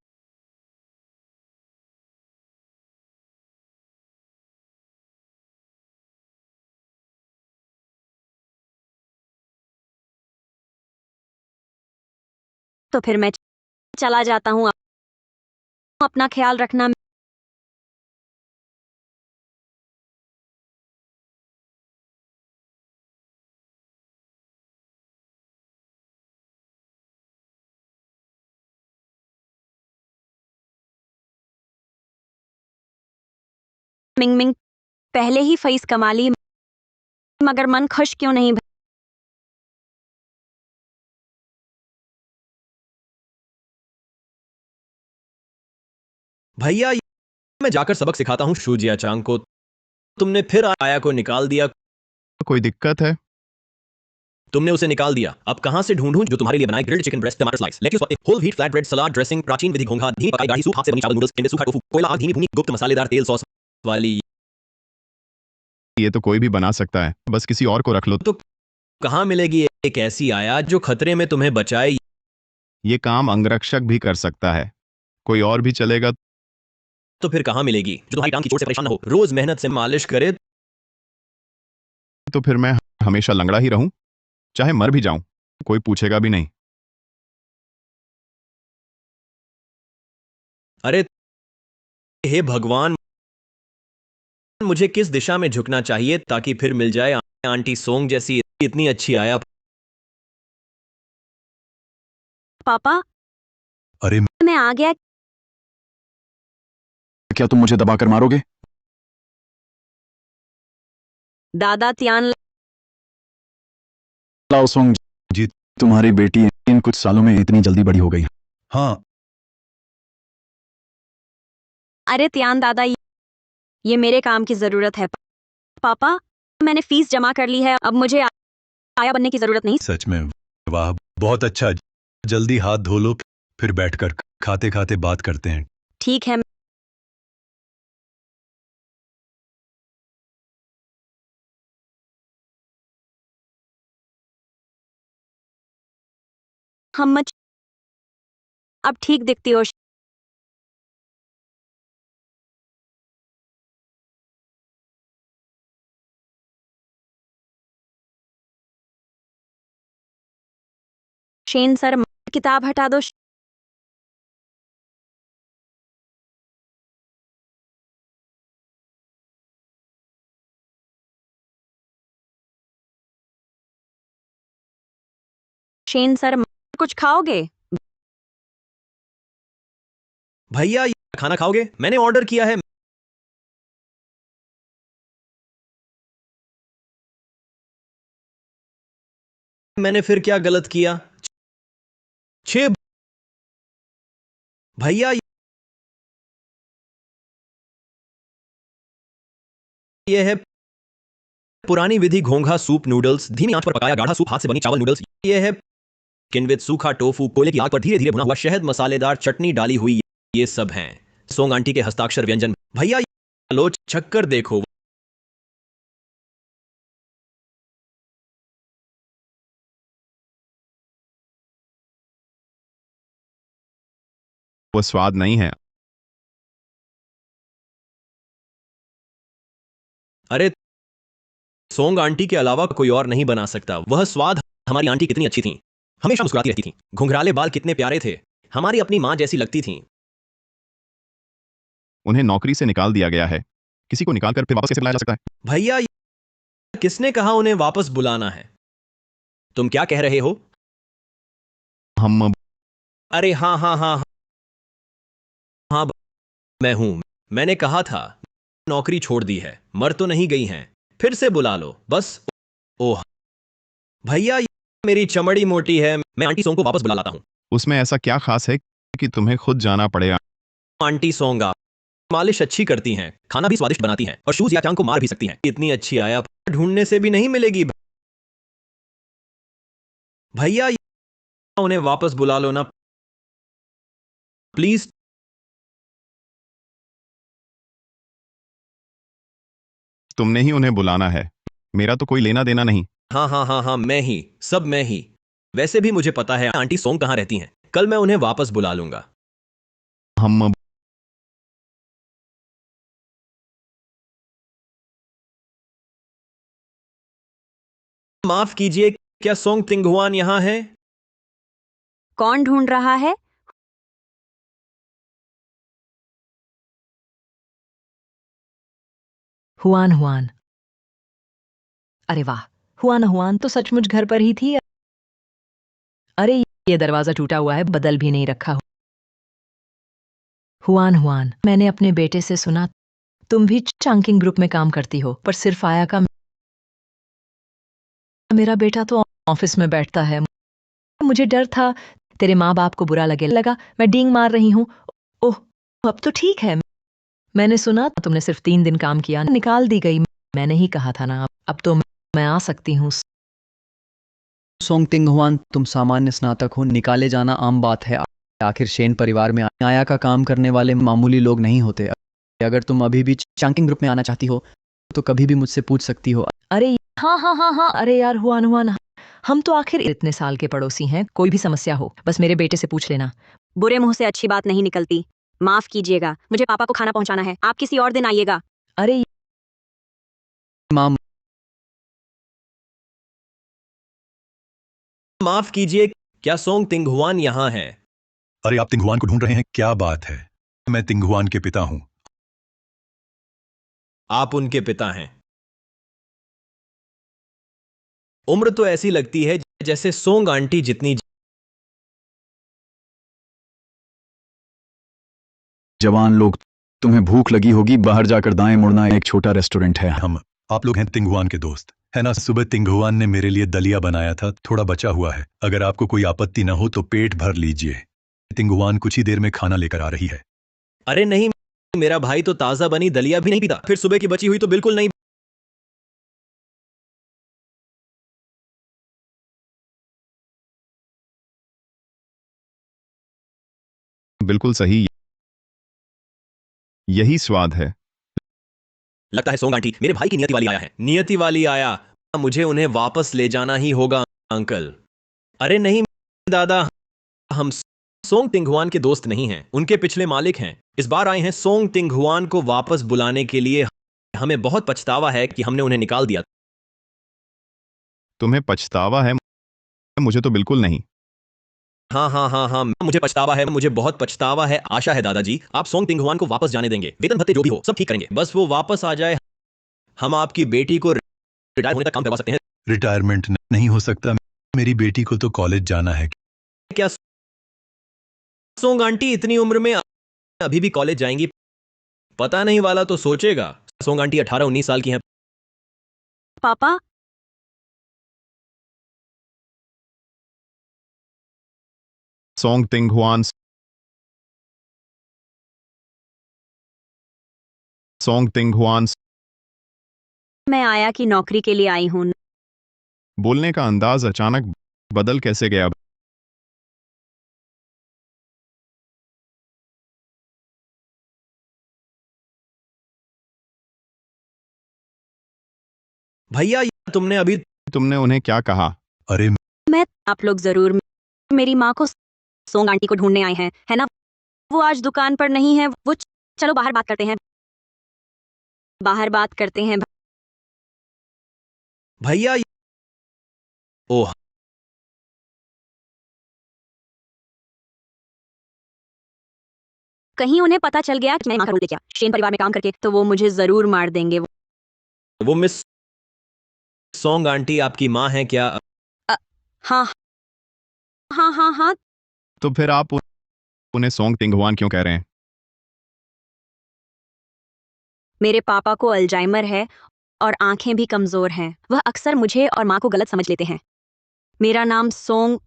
तो फिर मैं चला जाता हूँ। अपना ख्याल रखना। मिंग मिंग पहले ही फीस कमा ली, मगर मन खुश क्यों नहीं? भैया, मैं जाकर सबक सिखाता हूँ शूजिया चांग को। तुमने फिर आया को निकाल दिया। कोई दिक्कत है? तुमने उसे निकाल दिया। अब कहां से ढूंढूं जो तुम्हारे लिए बनाए? ग्रिल्ड चिकन ब्रेस्ट, टमाटर स्लाइस, लेट्यूस, पत्ते, होल व्हीट फ्लैट ब्रेड, सलाद ड्रेसिंग, प्राचीन विधि घोंघा, धीमी पकाई गाढ़ी सूप, हाथ से बनी चावल नूडल्स, टिंडे सूखा टोफू, कोयला आग धीमी भुनी गुप्त मसालेदार तेल सॉस वाली। ये तो कोई भी बना सकता है, बस किसी और को रख लो। तो कहां मिलेगी एक ऐसी आया जो खतरे में तुम्हें बचाए? ये काम अंगरक्षक भी कर सकता है, कोई और भी चलेगा। तो फिर कहां मिलेगी जो तुम्हारी टांग की चोट से परेशान न हो, रोज मेहनत से मालिश करे? तो फिर मैं हमेशा लंगड़ा ही रहूं, चाहे मर भी जाऊं, कोई पूछेगा भी नहीं। अरे हे भगवान, मुझे किस दिशा में झुकना चाहिए ताकि फिर मिल जाए आंटी सोंग जैसी इतनी अच्छी आया? पापा, अरे मैं आ गया। क्या तुम मुझे दबाकर मारोगे? दादा त्यान, लाओ सोंग जी, तुम्हारी बेटी इन कुछ सालों में इतनी जल्दी बड़ी हो गई। हाँ, अरे त्यान दादा, ये मेरे काम की जरूरत है। पापा, मैंने फीस जमा कर ली है, अब मुझे आया बनने की जरूरत नहीं। सच में वाह, बहुत अच्छा। जल्दी हाथ धो लो, फिर बैठकर खाते खाते बात करते हैं। ठीक है। हम अब ठीक दिखती हो। शेन सर, किताब हटा दो। शेन सर, कुछ खाओगे? भैया, खाना खाओगे? मैंने ऑर्डर किया है। मैंने फिर क्या गलत किया? छह भैया, ये है पुरानी विधि घोंघा सूप नूडल्स, धीमी आंच पर पकाया गाढ़ा सूप, हाथ से बनी चावल नूडल्स। ये है किनवित सूखा टोफू, कोयले की आग पर धीरे धीरे भुना हुआ शहद, मसालेदार चटनी डाली हुई। ये सब हैं सोंग आंटी के हस्ताक्षर व्यंजन। भैया, लो चक्कर देखो। वो स्वाद नहीं है। अरे सोंग आंटी के अलावा कोई और नहीं बना सकता वह स्वाद। हमारी आंटी कितनी अच्छी थी, हमेशा मुस्कुराती रहती थी, घुंघराले बाल कितने प्यारे थे, हमारी अपनी मां जैसी लगती थी। उन्हें नौकरी से निकाल दिया गया है, किसी को निकाल कर फिर वापस कैसे बुलाया जा सकता है? भैया, किसने कहा उन्हें वापस बुलाना है? तुम क्या कह रहे हो? हम अरे हाँ हाँ हाँ हाँ, मैं हूं। मैंने कहा था नौकरी छोड़ दी है, मर तो नहीं गई हैं। फिर से बुला लो बस। ओह भैया, मेरी चमड़ी मोटी है, मैं आंटी सोंग को वापस बुला लाता हूँ। उसमें ऐसा क्या खास है कि तुम्हें खुद जाना पड़े? आंटी सोंगा मालिश अच्छी करती हैं, खाना भी स्वादिष्ट बनाती हैं और शूज या चांग को मार भी सकती हैं। इतनी अच्छी आया ढूंढने से भी नहीं मिलेगी। भैया, उन्हें वापस बुला लो ना प्लीज। तुमने ही उन्हें बुलाना है, मेरा तो कोई लेना देना नहीं। हाँ हाँ हाँ हाँ, मैं ही, सब मैं ही। वैसे भी मुझे पता है आंटी सोंग कहाँ रहती हैं। कल मैं उन्हें वापस बुला लूंगा। हम माफ कीजिए, क्या सोंग तिंगहुआन यहाँ है? कौन ढूंढ रहा है? Hwan Hwan. अरे वाह, हुआन हुआन तो सचमुच घर पर ही थी। अरे ये दरवाजा टूटा हुआ है, बदल भी नहीं रखा। हुआन हुआन, मैंने अपने बेटे से सुना तुम भी चांकिंग ग्रुप में काम करती हो, पर सिर्फ आया का मेरा बेटा तो ऑफिस में बैठता है। मुझे डर था तेरे माँ बाप को बुरा लगा मैं डींग मार रही हूँ। ओह, अब तो ठीक है। मैंने सुना तुमने सिर्फ 3 दिन काम किया, निकाल दी गई। मैंने ही कहा था ना, अब तो मैं आ सकती हूँ। सोंग तिंगहुआन, तुम सामान्य स्नातक हो, निकाले जाना आम बात है। आखिर शेन परिवार में आया का काम करने वाले मामूली लोग नहीं होते। अगर तुम अभी भी चांकिंग ग्रुप में आना चाहती हो तो कभी भी मुझसे पूछ सकती हो। अरे हाँ हाँ हाँ हाँ, अरे यार हुआन हुआन, हम तो आखिर इतने साल के पड़ोसी हैं। कोई भी समस्या हो बस मेरे बेटे से पूछ लेना। बुरे मुंह से अच्छी बात नहीं निकलती। माफ कीजिएगा, मुझे पापा को खाना पहुंचाना है। आप किसी और दिन आइएगा। अरे माम, माफ कीजिए, क्या सोंग तिंगहुआन यहाँ है? अरे आप तिंगहुआन को ढूंढ रहे हैं? क्या बात है, मैं तिंगहुआन के पिता हूं। आप उनके पिता हैं। उम्र तो ऐसी लगती है जैसे सोंग आंटी जितनी। जवान लोग, तुम्हें भूख लगी होगी, बाहर जाकर दाएं मुड़ना, एक छोटा रेस्टोरेंट है। आप लोग हैं तिंगहुआन के दोस्त, है ना? सुबह तिंगहुआन ने मेरे लिए दलिया बनाया था, थोड़ा बचा हुआ है। अगर आपको कोई आपत्ति ना हो तो पेट भर लीजिए। तिंगहुआन कुछ ही देर में खाना लेकर आ रही है। अरे नहीं, मेरा भाई तो ताजा बनी दलिया भी नहीं पीता, फिर सुबह की बची हुई तो बिल्कुल नहीं। बिल्कुल सही, यही स्वाद है। लगता है सोंग आंटी मेरे भाई की नियति वाली आया है। नियति वाली आया, मुझे उन्हें वापस ले जाना ही होगा अंकल। अरे नहीं दादा, हम सोंग तिंगहुआन के दोस्त नहीं हैं, उनके पिछले मालिक हैं। इस बार आए हैं सोंग तिंगहुआन को वापस बुलाने के लिए। हमें बहुत पछतावा है कि हमने उन्हें निकाल दिया। तुम्हें पछतावा है? मुझे तो बिल्कुल नहीं। हाँ हाँ हाँ हाँ, मुझे पछतावा है, मुझे बहुत पछतावा है। आशा है दादाजी आप सोंग तिंगहुआन को वापस जाने देंगे। वेतन भत्ते जो भी हो सब ठीक करेंगे, बस वो वापस आ जाए। हम आपकी बेटी को रिटायर होने तक काम करवा सकते हैं। रिटायरमेंट नहीं हो सकता, मेरी बेटी को तो कॉलेज जाना है। क्या सोंग आंटी इतनी उम्र में अभी भी कॉलेज जाएंगी? पता नहीं वाला तो सोचेगा सोंग आंटी 18-19 साल की हैं। पापा, सोंग तिंगहुआन, सोंग तिंगहुआन। मैं आया की नौकरी के लिए आई हूँ। बोलने का अंदाज अचानक बदल कैसे गया? भैया तुमने उन्हें क्या कहा? अरे मैं आप लोग जरूर मेरी माँ को सोंग आंटी को ढूंढने आए हैं, है ना? वो आज दुकान पर नहीं है। वो चलो बाहर बात करते हैं, बाहर बात करते हैं। भैया, ओह कहीं उन्हें पता चल गया कि मैं माँ का रोल किया शेन परिवार में काम करके, तो वो मुझे जरूर मार देंगे। वो मिस सोंग आंटी आपकी माँ है क्या? हाँ हाँ हाँ हाँ। तो फिर आप उन्हें सोंग तिंगहुआन क्यों कह रहे हैं? मेरे पापा को अल्जाइमर है और आंखें भी कमजोर हैं। वह अक्सर मुझे और माँ को गलत समझ लेते हैं। मेरा नाम सोंग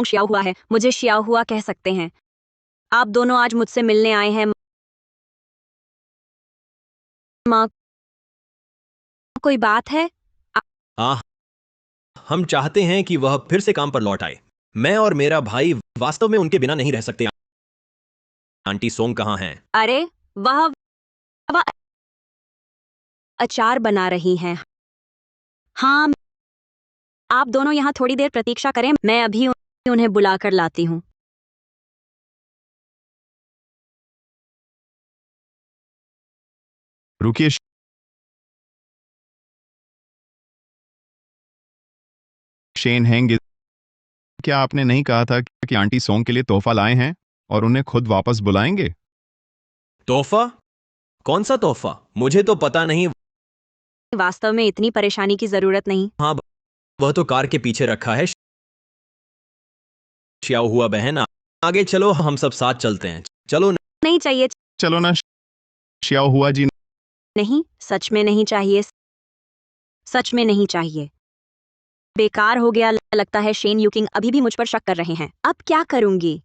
शियाओ हुआ है। मुझे शियाओ हुआ कह सकते हैं। आप दोनों आज मुझसे मिलने आए हैं। माँ, कोई बात है? आह, हम चाहते हैं कि वह फिर से काम पर लौट आए। मैं और मेरा भाई वास्तव में उनके बिना नहीं रह सकते। आंटी सोंग कहाँ हैं? अरे, वह अचार बना रही हैं। हाँ, आप दोनों यहाँ थोड़ी देर प्रतीक्षा करें, मैं अभी उन्हें बुलाकर लाती हूँ। रुकिए। शेन हैंग, क्या आपने नहीं कहा था कि आंटी सोंग के लिए तोहफा लाए हैं और उन्हें खुद वापस बुलाएंगे? तोहफा? कौन सा तोहफा? मुझे तो पता नहीं। वास्तव में इतनी परेशानी की जरूरत नहीं। हाँ, वह तो कार के पीछे रखा है। शियाओ हुआ बहन, आगे चलो, हम सब साथ चलते हैं। चलो। नहीं चाहिए। चलो ना शियाओ हुआ जी। नहीं, सच में नहीं चाहिए। सच में नहीं चाहिए। बेकार हो गया। लगता है शेन यूकिंग अभी भी मुझ पर शक कर रहे हैं। अब क्या करूंगी?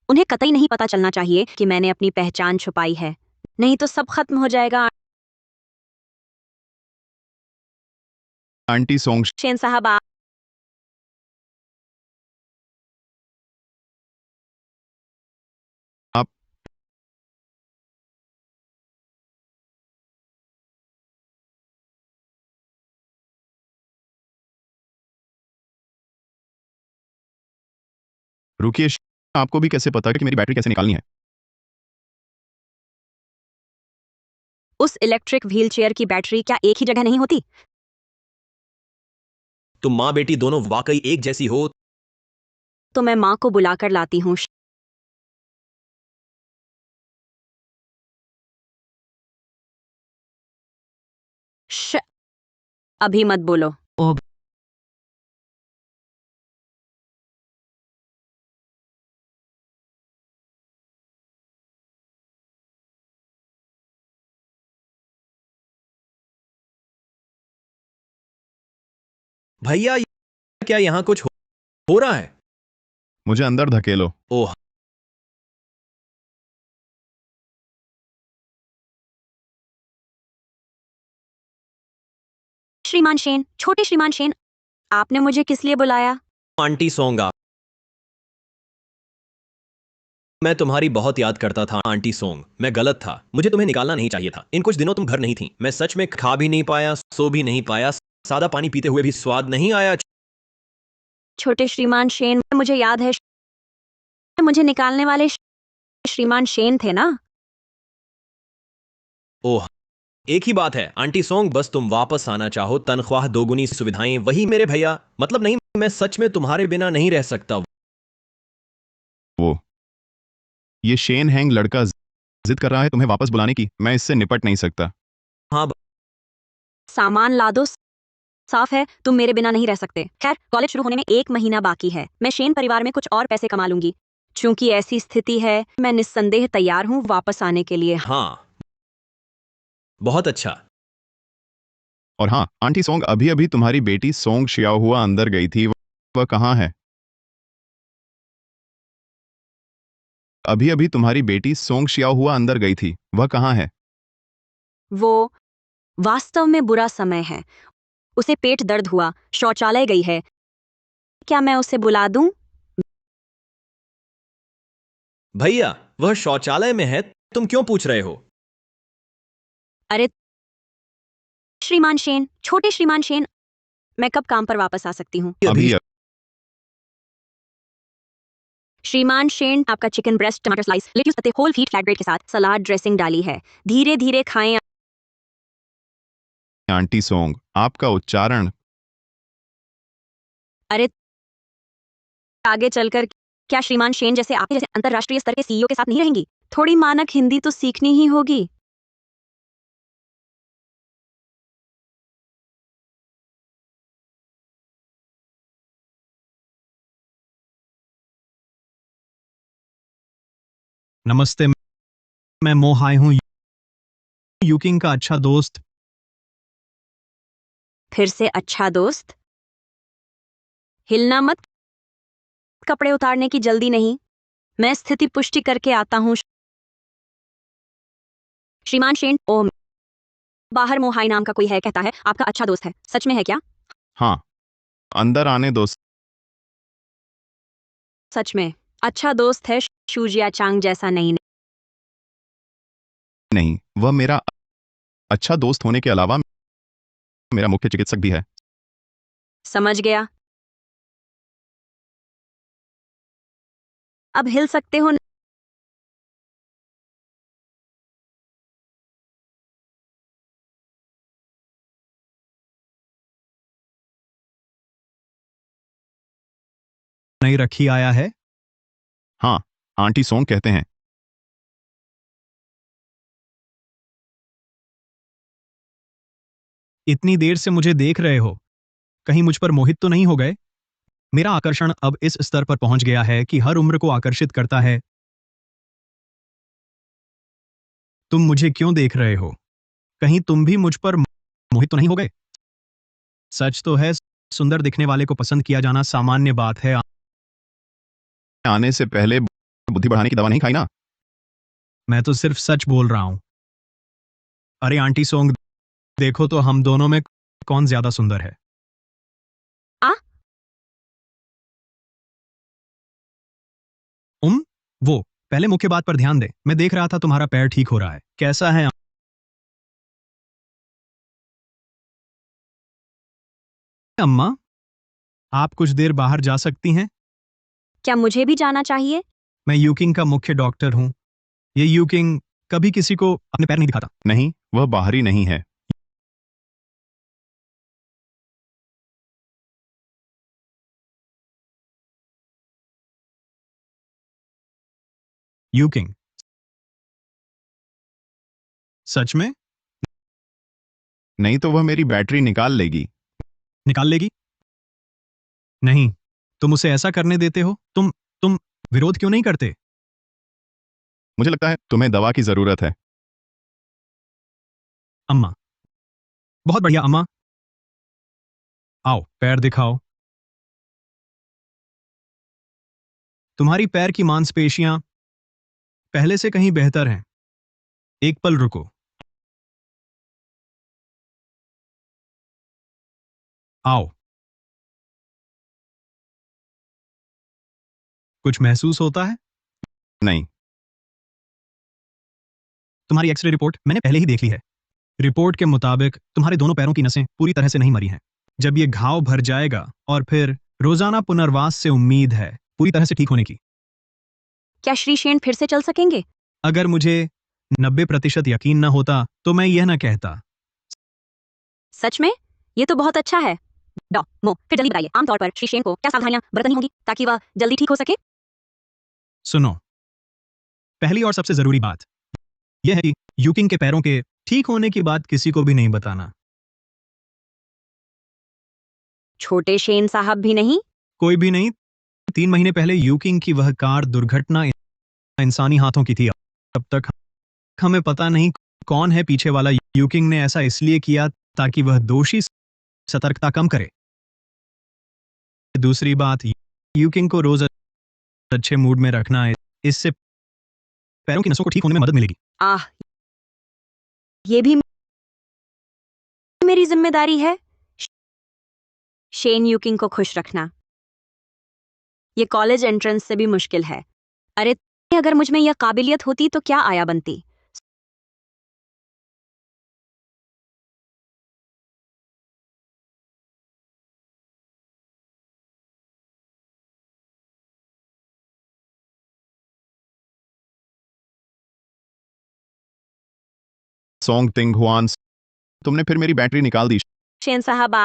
उन्हें कतई नहीं पता चलना चाहिए कि मैंने अपनी पहचान छुपाई है, नहीं तो सब खत्म हो जाएगा। आंटी सोंग, शेन साहब, आप रुकिए। आपको भी कैसे पता कि मेरी बैटरी कैसे निकालनी है? उस इलेक्ट्रिक व्हीलचेयर की बैटरी क्या एक ही जगह नहीं होती? तुम माँ बेटी दोनों वाकई एक जैसी हो। तो मैं माँ को बुलाकर लाती हूँ। श- अभी मत बोलो। ओ भैया, क्या यहाँ कुछ हो रहा है? मुझे अंदर धकेलो। ओह, श्रीमान शेन, छोटे श्रीमान शेन, आपने मुझे किस लिए बुलाया? आंटी सोंगा, मैं तुम्हारी बहुत याद करता था। आंटी सोंग, मैं गलत था। मुझे तुम्हें निकालना नहीं चाहिए था। इन कुछ दिनों तुम घर नहीं थी। मैं सच में खा भी नहीं पाया, सो भी नहीं पाया। सादा पानी पीते हुए भी स्वाद नहीं आया। छोटे श्रीमान शेन, मुझे याद है। मुझे निकालने वाले श्रीमान शेन थे ना? ओह, एक ही बात है आंटी सोंग, बस तुम वापस आना चाहो। तनख्वाह दोगुनी, सुविधाएं वही। मेरे भैया, मतलब नहीं, मैं सच में तुम्हारे बिना नहीं रह सकता। वो ये शेन हैंग लड़का जिद कर रहा है तुम्हें वापस बुलाने की। मैं इससे निपट नहीं सकता। हाँ, सामान ला दो। साफ है, तुम मेरे बिना नहीं रह सकते। खैर, कॉलेज शुरू होने में 1 महीना बाकी है। मैं शेन परिवार में कुछ और पैसे कमा लूंगी। चूंकि ऐसी स्थिति है, मैं निस्संदेह तैयार हूँ वापस आने के लिए। हाँ, बहुत अच्छा। और हाँ आंटी सोंग, अभी अभी तुम्हारी बेटी सोंग शियाओ हुआ अंदर गई थी। वह कहाँ है? अभी अभी तुम्हारी बेटी सोंग शियाओ हुआ अंदर गई थी। वह कहाँ है? वो वास्तव में बुरा समय है। उसे पेट दर्द हुआ, शौचालय गई है। क्या मैं उसे बुला दूं? भैया, वह शौचालय में है। तुम क्यों पूछ रहे हो? अरे श्रीमान शेन, छोटे श्रीमान शेन, मैं कब काम पर वापस आ सकती हूँ? अभी श्रीमान शेन, आपका चिकन ब्रेस्ट, टमाटर स्लाइस, लेट्यूस पत्ते, होल व्हीट फ्लैट ब्रेड के साथ सलाद ड्रेसिंग डाली है। धीरे धीरे खाएं। आंटी सोंग, आपका उच्चारण। अरे, आगे चलकर क्या श्रीमान शेन जैसे आप जैसे अंतरराष्ट्रीय स्तर के सीईओ के साथ नहीं रहेंगी? थोड़ी मानक हिंदी तो सीखनी ही होगी। नमस्ते, मैं मोहाय हूँ, यूकिंग का अच्छा दोस्त। फिर से अच्छा दोस्त? हिलना मत, कपड़े उतारने की जल्दी नहीं, मैं स्थिति पुष्टि करके आता हूँ। श्रीमान शेन, ओह, बाहर मोहाई नाम का कोई है, कहता है आपका अच्छा दोस्त है, सच में है क्या? हाँ, अंदर आने दो। सच में अच्छा दोस्त है, शूजिया चांग जैसा नहीं। नहीं, वह मेरा अच्छा दोस्त होने के अलावा मेरा मुख्य चिकित्सक भी है। समझ गया, अब हिल सकते हो। नहीं रखी आया है। हाँ, आंटी सोंग कहते हैं। इतनी देर से मुझे देख रहे हो, कहीं मुझ पर मोहित तो नहीं हो गए? मेरा आकर्षण अब इस स्तर पर पहुंच गया है कि हर उम्र को आकर्षित करता है। तुम मुझे क्यों देख रहे हो? कहीं तुम भी मुझ पर मोहित तो नहीं हो गए? सच तो है, सुंदर दिखने वाले को पसंद किया जाना सामान्य बात है। आने से पहले बुद्धि बढ़ाने की दवा नहीं खाई ना? मैं तो सिर्फ सच बोल रहा हूं। अरे आंटी सोंग, देखो तो हम दोनों में कौन ज्यादा सुंदर है। आ? वो पहले मुख्य बात पर ध्यान दे। मैं देख रहा था तुम्हारा पैर ठीक हो रहा है। कैसा है? अम्मा, आप कुछ देर बाहर जा सकती हैं? क्या मुझे भी जाना चाहिए? मैं यूकिंग का मुख्य डॉक्टर हूं। ये यूकिंग कभी किसी को अपने पैर नहीं दिखाता। नहीं, वह बाहरी नहीं है। यूकिंग सच में? नहीं तो वह मेरी बैटरी निकाल लेगी। निकाल लेगी? नहीं, तुम उसे ऐसा करने देते हो? तुम विरोध क्यों नहीं करते? मुझे लगता है तुम्हें दवा की जरूरत है। अम्मा, बहुत बढ़िया अम्मा। आओ, पैर दिखाओ। तुम्हारी पैर की मांसपेशियां पहले से कहीं बेहतर हैं। एक पल रुको। आओ। कुछ महसूस होता है? नहीं। तुम्हारी एक्सरे रिपोर्ट मैंने पहले ही देख ली है। रिपोर्ट के मुताबिक तुम्हारे दोनों पैरों की नसें पूरी तरह से नहीं मरी हैं। जब ये घाव भर जाएगा और फिर रोजाना पुनर्वास से उम्मीद है पूरी तरह से ठीक होने की। क्या श्री शेन फिर से चल सकेंगे? अगर मुझे 90% यकीन न होता तो मैं यह न कहता। सच में? ये तो बहुत अच्छा है। फिर जल्दी बताइए, आमतौर पर श्री शेन को क्या सावधानियां बरतनी होंगी ताकि वह जल्दी ठीक हो सके? सुनो, पहली और सबसे जरूरी बात यह है कि यूकिंग के पैरों के ठीक होने की बात किसी को भी नहीं बताना। छोटे शेन साहब भी नहीं? कोई भी नहीं। 3 महीने पहले यूकिंग की वह कार दुर्घटना इंसानी हाथों की थी। अब तक हमें पता नहीं कौन है पीछे वाला। यूकिंग ने ऐसा इसलिए किया ताकि वह दोषी सतर्कता कम करे। दूसरी बात, यूकिंग को रोज अच्छे मूड में रखना है। इससे पैरों की नसों को ठीक होने में मदद मिलेगी। आह, ये भी मेरी जिम्मेदारी है, शेन यूकिंग को खुश रखना। ये कॉलेज एंट्रेंस से भी मुश्किल है। अरे, अगर मुझ में यह काबिलियत होती तो क्या आया बनती। सोंग तिंग हुआन, तुमने फिर मेरी बैटरी निकाल दी। शेन साहब,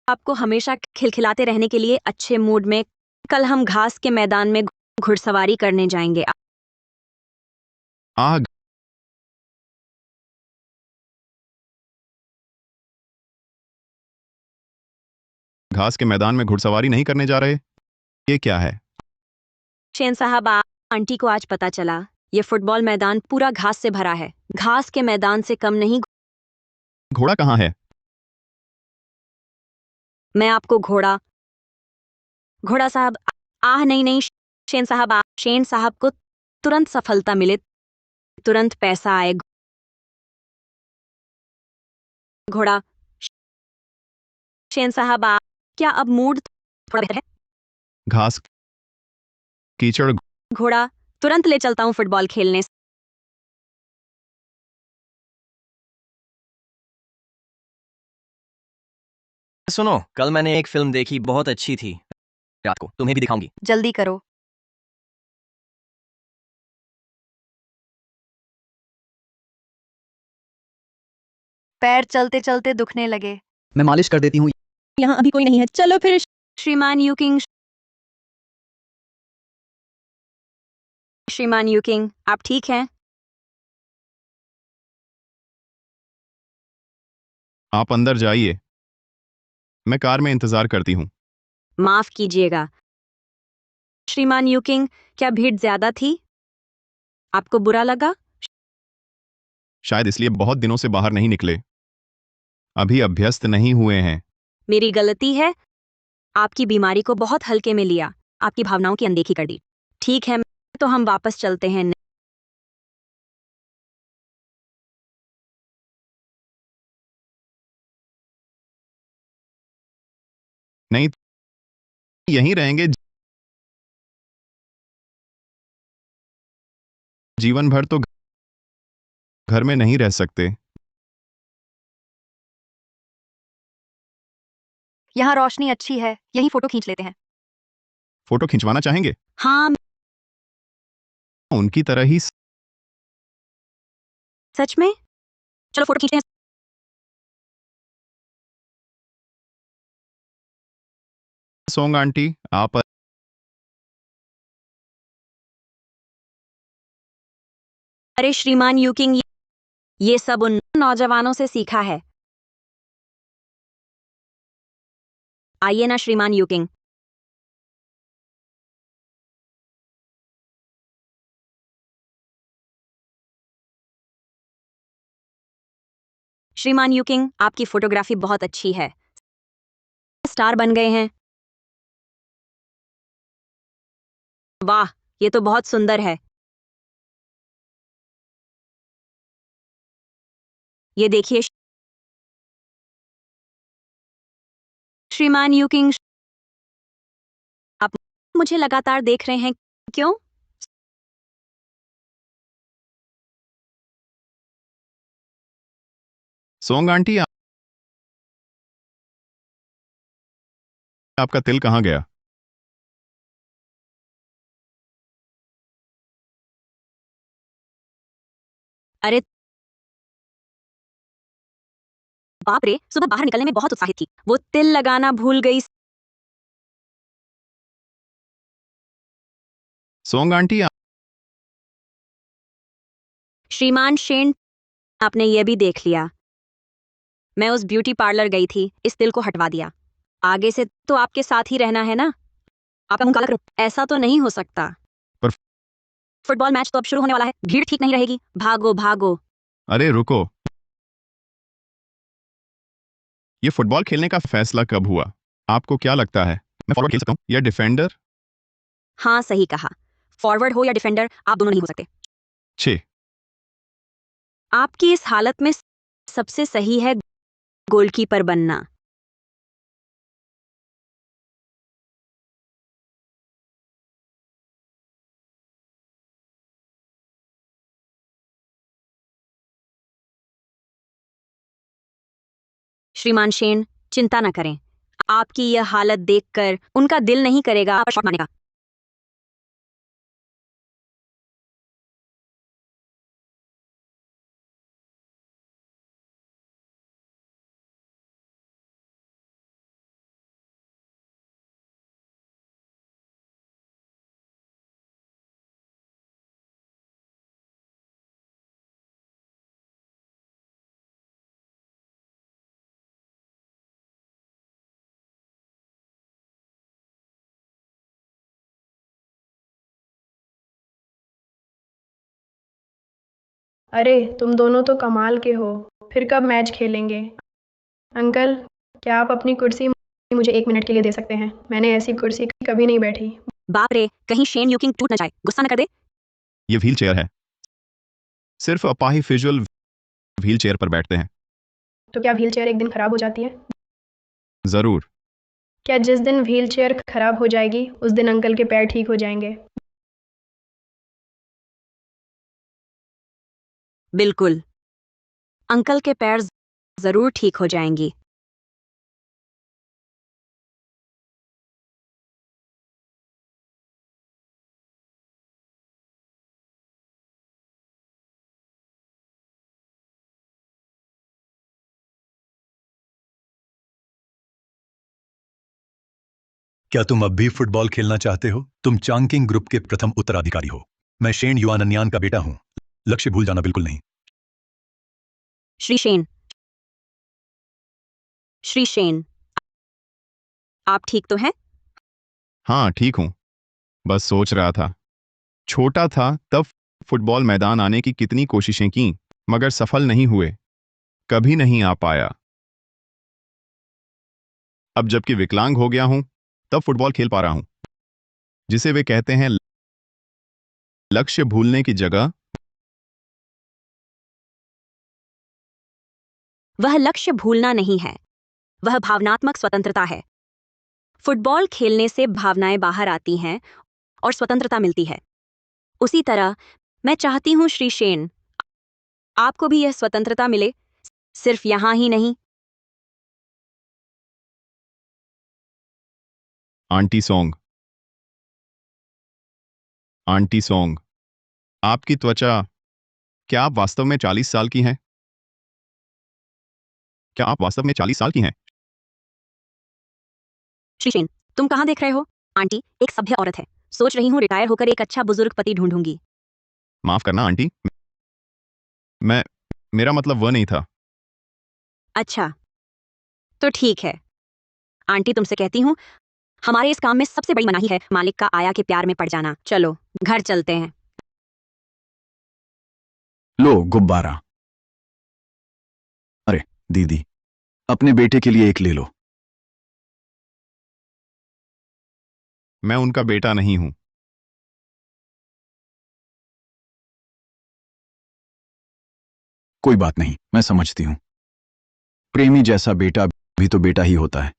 आपको हमेशा खिलखिलाते रहने के लिए अच्छे मूड में। कल हम घास के मैदान में घुड़सवारी करने जाएंगे। आग। घास के मैदान में घुड़सवारी नहीं करने जा रहे? ये क्या है? शेन साहब, आंटी को आज पता चला ये फुटबॉल मैदान पूरा घास से भरा है। घास के मैदान से कम नहीं। घोड़ा कहाँ है? मैं आपको घोड़ा घोड़ा साहब। आह नहीं नहीं, शेन साहब। शेन साहब को तुरंत सफलता मिले, तुरंत पैसा आए। घोड़ा। शेन साहब, क्या अब मूड थोड़ा बेहतर है? घास, कीचड़। घोड़ा। तुरंत ले चलता हूँ फुटबॉल खेलने। सुनो, कल मैंने एक फिल्म देखी, बहुत अच्छी थी। रात को तुम्हें भी दिखाऊंगी। जल्दी करो। पैर चलते चलते दुखने लगे। मैं मालिश कर देती हूँ। यहाँ अभी कोई नहीं है, चलो फिर। श्रीमान यूकिंग। श्रीमान यूकिंग, आप ठीक हैं? आप अंदर जाइए, मैं कार में इंतजार करती हूँ। माफ कीजिएगा श्रीमान यूकिंग, क्या भीड़ ज्यादा थी? आपको बुरा लगा? शायद इसलिए बहुत दिनों से बाहर नहीं निकले, अभी अभ्यस्त नहीं हुए हैं। मेरी गलती है। आपकी बीमारी को बहुत हल्के में लिया, आपकी भावनाओं की अनदेखी कर दी। ठीक है, तो हम वापस चलते हैं। नहीं, यहीं रहेंगे। जीवन भर तो घर में नहीं रह सकते। यहाँ रोशनी अच्छी है, यहीं फोटो खींच लेते हैं। फोटो खिंचवाना चाहेंगे? हाँ, उनकी तरह ही। सच में? चलो फोटो खींचते हैं। सोंग आंटी, आप अरे श्रीमान यूकिंग, ये सब उन नौजवानों से सीखा है। आइए ना श्रीमान यूकिंग। श्रीमान यूकिंग, आपकी फोटोग्राफी बहुत अच्छी है। स्टार बन गए हैं। वाह, ये तो बहुत सुंदर है। ये देखिए श्रीमान यूकिंग, आप मुझे लगातार देख रहे हैं, क्यों? सोंग आंटी, आपका तिल कहाँ गया? अरे बाप रे, सुबह बाहर निकलने में बहुत उत्साहित थी, वो तिल लगाना भूल गई। सोंग आंटी, श्रीमान शेन, आपने ये भी देख लिया। मैं उस ब्यूटी पार्लर गई थी, इस तिल को हटवा दिया। आगे से तो आपके साथ ही रहना है ना? आपका मुंह काला करो। ऐसा तो नहीं हो सकता। पर फुटबॉल मैच तो अब शुरू होने वाला है, भीड़ ठीक नहीं रहेगी। भागो भागो। अरे रुको, ये फुटबॉल खेलने का फैसला कब हुआ? आपको क्या लगता है, मैं फॉरवर्ड खेल सकता हूँ या डिफेंडर? हाँ, सही कहा। फॉरवर्ड हो या डिफेंडर, आप दोनों नहीं हो सकते। छे आपकी इस हालत में सबसे सही है गोलकीपर बनना। श्रीमान शेन, चिंता न करें। आपकी यह हालत देखकर उनका दिल नहीं करेगा आप शॉट मारने का। अरे तुम दोनों तो कमाल के हो, फिर कब मैच खेलेंगे? अंकल, क्या आप अपनी कुर्सी मुझे 1 मिनट के लिए दे सकते हैं? मैंने ऐसी कुर्सी कभी नहीं बैठी। बाप रे, कहीं शेन यूकिंग टूट न जाए, गुस्सा न कर दे। ये व्हील चेयर है, सिर्फ अपाहिज विजुअल व्हील चेयर पर बैठते हैं। तो क्या व्हीलचेयर एक दिन खराब हो जाती है? जरूर। क्या जिस दिन व्हीलचेयर खराब हो जाएगी उस दिन अंकल के पैर ठीक हो जाएंगे? बिल्कुल, अंकल के पैर जरूर ठीक हो जाएंगी। क्या तुम अब भी फुटबॉल खेलना चाहते हो? तुम चांकिंग ग्रुप के प्रथम उत्तराधिकारी हो। मैं शेन युआनन्यान का बेटा हूं। लक्ष्य भूल जाना बिल्कुल नहीं। श्री शेन, आप ठीक तो हैं? हाँ ठीक हूं, बस सोच रहा था, छोटा था तब फुटबॉल मैदान आने की कितनी कोशिशें की, मगर सफल नहीं हुए, कभी नहीं आ पाया। अब जबकि विकलांग हो गया हूं तब फुटबॉल खेल पा रहा हूं, जिसे वे कहते हैं लक्ष्य भूलने की जगह। वह लक्ष्य भूलना नहीं है, वह भावनात्मक स्वतंत्रता है। फुटबॉल खेलने से भावनाएं बाहर आती हैं और स्वतंत्रता मिलती है। उसी तरह मैं चाहती हूं श्री शेन, आपको भी यह स्वतंत्रता मिले, सिर्फ यहां ही नहीं। आंटी सॉन्ग, आपकी त्वचा, क्या आप वास्तव में 40 साल की हैं? क्या आप वास्तव में 40 साल की हैं? श्री शेन, तुम कहां देख रहे हो? आंटी एक सभ्य औरत है, सोच रही हूं रिटायर होकर एक अच्छा बुजुर्ग पति ढूंढूंगी। माफ करना आंटी, मेरा मतलब वह नहीं था। अच्छा, तो ठीक है। आंटी तुमसे कहती हूं, हमारे इस काम में सबसे बड़ी मनाही है मालिक का आया के प्यार में पड़ जाना। चलो घर चलते हैं। लो गुब्बारा। अरे दीदी, अपने बेटे के लिए एक ले लो। मैं उनका बेटा नहीं हूं। कोई बात नहीं, मैं समझती हूं। प्रेमी जैसा बेटा भी तो बेटा ही होता है।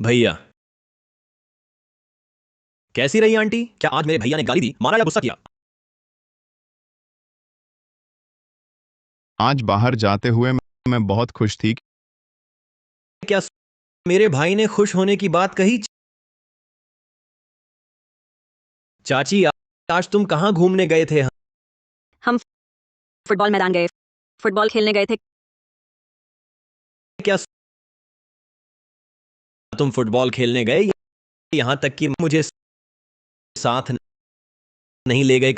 भैया, कैसी रही आंटी? क्या आज मेरे भैया ने गाली दी, मारा या गुस्सा किया? आज बाहर जाते हुए मैं बहुत खुश थी। क्या मेरे भाई ने खुश होने की बात कही? चाची, आज तुम कहां घूमने गए थे? हम फुटबॉल मैदान गए, फुटबॉल खेलने गए थे। क्या तुम फुटबॉल खेलने गए, यहां तक कि मुझे साथ नहीं ले गए?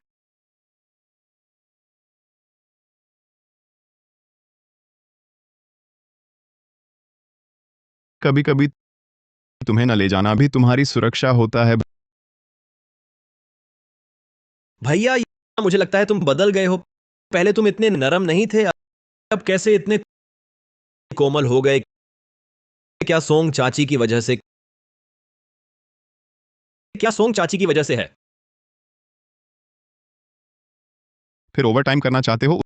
कभी कभी तुम्हें न ले जाना भी तुम्हारी सुरक्षा होता है। भैया, मुझे लगता है तुम बदल गए हो। पहले तुम इतने नरम नहीं थे, अब कैसे इतने कोमल हो गए? क्या सोंग चाची की वजह से? क्या सोंग चाची की वजह से है? फिर ओवर टाइम करना चाहते हो?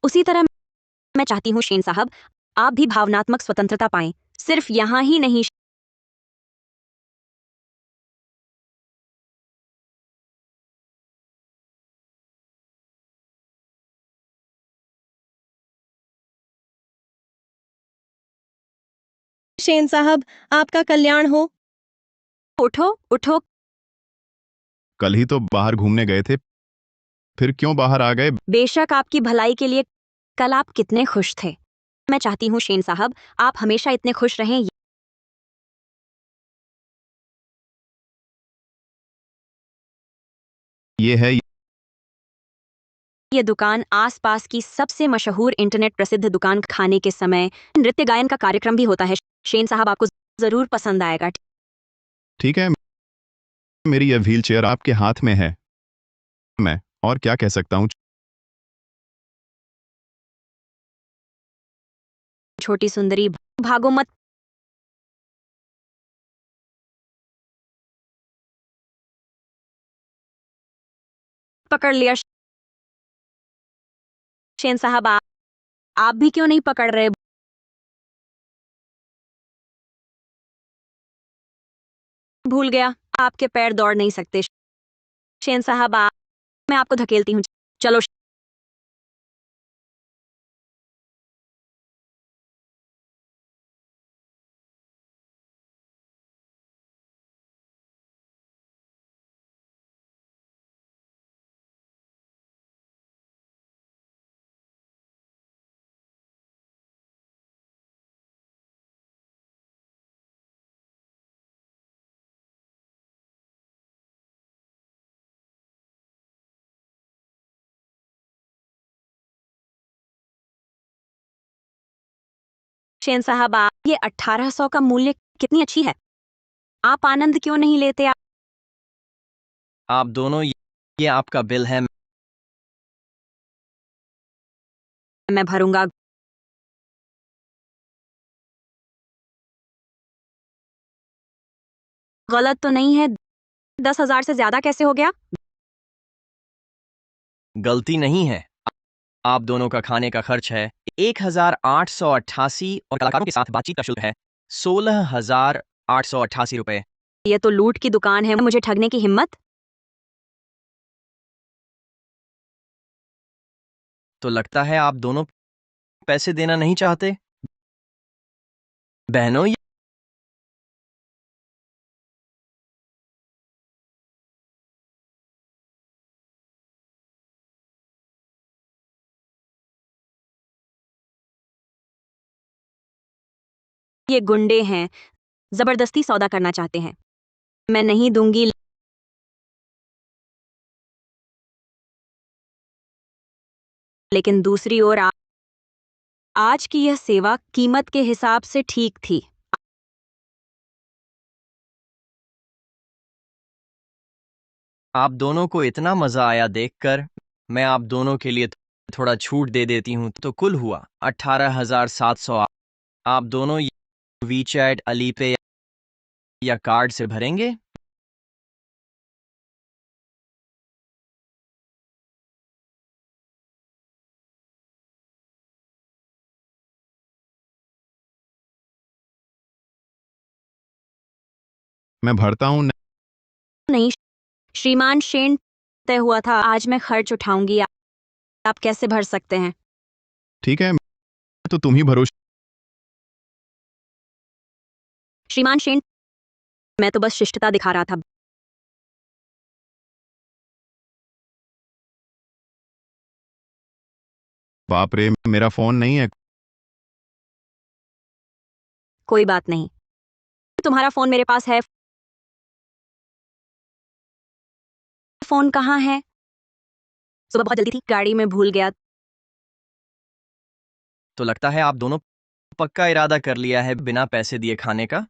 उसी तरह मैं चाहती हूं शेन साहब, आप भी भावनात्मक स्वतंत्रता पाएं, सिर्फ यहां ही नहीं। शेन साहब, आपका कल्याण हो। उठो उठो। कल ही तो बाहर घूमने गए थे, फिर क्यों बाहर आ गए? बेशक आपकी भलाई के लिए। कल आप कितने खुश थे। मैं चाहती हूं शेन साहब, आप हमेशा इतने खुश रहें। ये है ये दुकान आसपास की सबसे मशहूर इंटरनेट प्रसिद्ध दुकान। खाने के समय नृत्य गायन का कार्यक्रम भी होता है। शेन साहब, आपको जरूर पसंद आएगा। ठीक है, मेरी यह व्हील चेयर आपके हाथ में है। मैं और क्या कह सकता हूँ? छोटी सुंदरी, भागो मत। पकड़ लिया। शेन साहब, आप भी क्यों नहीं पकड़ रहे? भूल गया, आपके पैर दौड़ नहीं सकते। शेन साहब, मैं आपको धकेलती हूँ। चलो। शेन साहब, ये 1800 का मूल्य कितनी अच्छी है। आप आनंद क्यों नहीं लेते? आप दोनों, ये आपका बिल है। मैं भरूंगा। गलत तो नहीं है? 10,000 से ज्यादा कैसे हो गया? गलती नहीं है, आप दोनों का खाने का खर्च है 1,888 और कलाकारों के साथ बातचीत का शुल्क है 16,888 रुपए। ये तो लूट की दुकान है। मुझे ठगने की हिम्मत? तो लगता है आप दोनों पैसे देना नहीं चाहते। बहनों, ये गुंडे हैं, जबरदस्ती सौदा करना चाहते हैं। मैं नहीं दूंगी। लेकिन दूसरी ओर आज की यह सेवा कीमत के हिसाब से ठीक थी। आप दोनों को इतना मजा आया देखकर, मैं आप दोनों के लिए थोड़ा छूट दे देती हूँ। तो कुल हुआ 18,700। आप दोनों वीचैट, अलीपे या कार्ड से भरेंगे? मैं भरता हूँ। नहीं, श्रीमान शेन, तय हुआ था आज मैं खर्च उठाऊंगी। आप कैसे भर सकते हैं? ठीक है, तो तुम ही भरो। श्रीमान शेन, मैं तो बस शिष्टता दिखा रहा था। बाप रे, मेरा फोन नहीं है। कोई बात नहीं, तुम्हारा फोन मेरे पास है। फोन कहाँ है? सुबह बहुत जल्दी थी, गाड़ी में भूल गया। तो लगता है आप दोनों पक्का इरादा कर लिया है बिना पैसे दिए खाने का।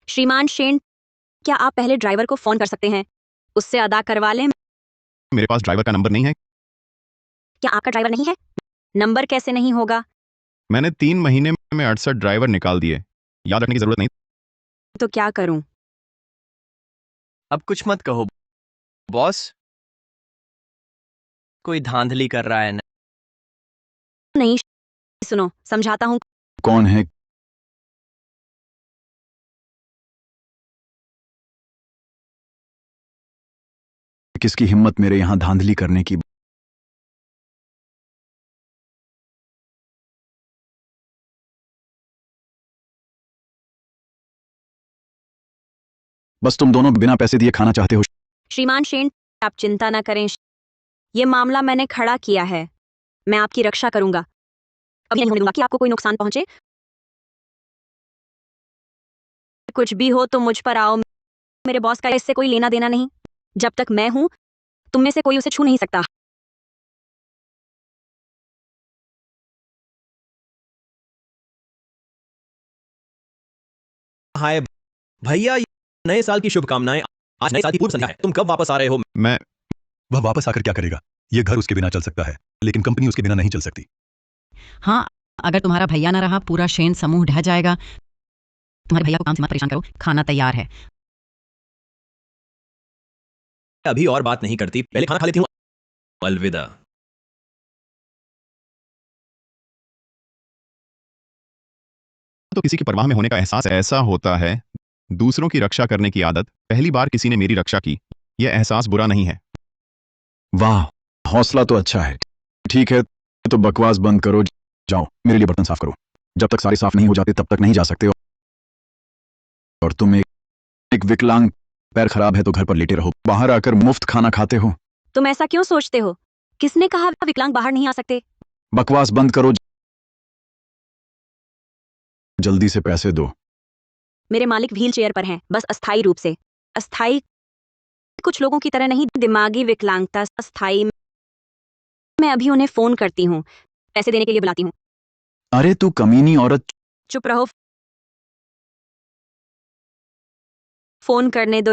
श्रीमान शेन, क्या आप पहले ड्राइवर को फोन कर सकते हैं? उससे अदा करवा लें। मेरे पास ड्राइवर का नंबर नहीं है। क्या आपका ड्राइवर नहीं है? नंबर कैसे नहीं होगा? मैंने 3 महीने में 68 ड्राइवर निकाल दिए। याद रखने की जरूरत नहीं। तो क्या करूं? अब कुछ मत कहो बॉस, कोई धांधली कर रहा है ना? नहीं, सुनो, समझाता हूं। कौन है? किसकी हिम्मत मेरे यहां धांधली करने की? बस तुम दोनों बिना पैसे दिए खाना चाहते हो। श्रीमान शेन, आप चिंता ना करें। ये मामला मैंने खड़ा किया है। मैं आपकी रक्षा करूंगा। कभी नहीं होने दूंगा कि आपको कोई नुकसान पहुंचे। कुछ भी हो तो मुझ पर आओ। मेरे बॉस का इससे कोई लेना देना नहीं। जब तक मैं हूं तुम में से कोई उसे छू नहीं सकता। हाय भैया, नए साल की शुभकामनाएं। आज नए साल की पूर्व संध्या है। तुम कब वापस आ रहे हो? मैं वह वापस आकर क्या करेगा? ये घर उसके बिना चल सकता है, लेकिन कंपनी उसके बिना नहीं चल सकती। हाँ, अगर तुम्हारा भैया ना रहा पूरा शेन समूह ढह जाएगा। तुम्हारे भैया को काम से मत परेशान करो, खाना तैयार है। अभी और बात नहीं करती, पहले खाना खा लेती हूँ। अलविदा। तो किसी की परवाह में होने का एहसास ऐसा होता है, दूसरों की रक्षा करने की आदत। पहली बार किसी ने मेरी रक्षा की, यह एहसास बुरा नहीं है। वाह, हौसला तो अच्छा है। ठीक है, तो बकवास बंद करो, जाओ मेरे लिए बर्तन साफ करो। जब तक सारे साफ नहीं हो जाते तब तक नहीं जा सकते हो। और तुम एक विकलांग, पैर खराब है तो घर पर लेटे रहो, बाहर आकर मुफ्त खाना खाते हो। तुम ऐसा क्यों सोचते हो? किसने कहा विकलांग बाहर नहीं आ सकते? बकवास बंद करो, जल्दी से पैसे दो। मेरे मालिक व्हील चेयर पर हैं, बस अस्थायी रूप से। अस्थायी कुछ लोगों की तरह नहीं, दिमागी विकलांगता अस्थायी। मैं अभी उन्हें फोन करती हूँ, पैसे देने के लिए बुलाती हूँ। अरे तू कमीनी औरत, चुप रहो, फोन करने दो।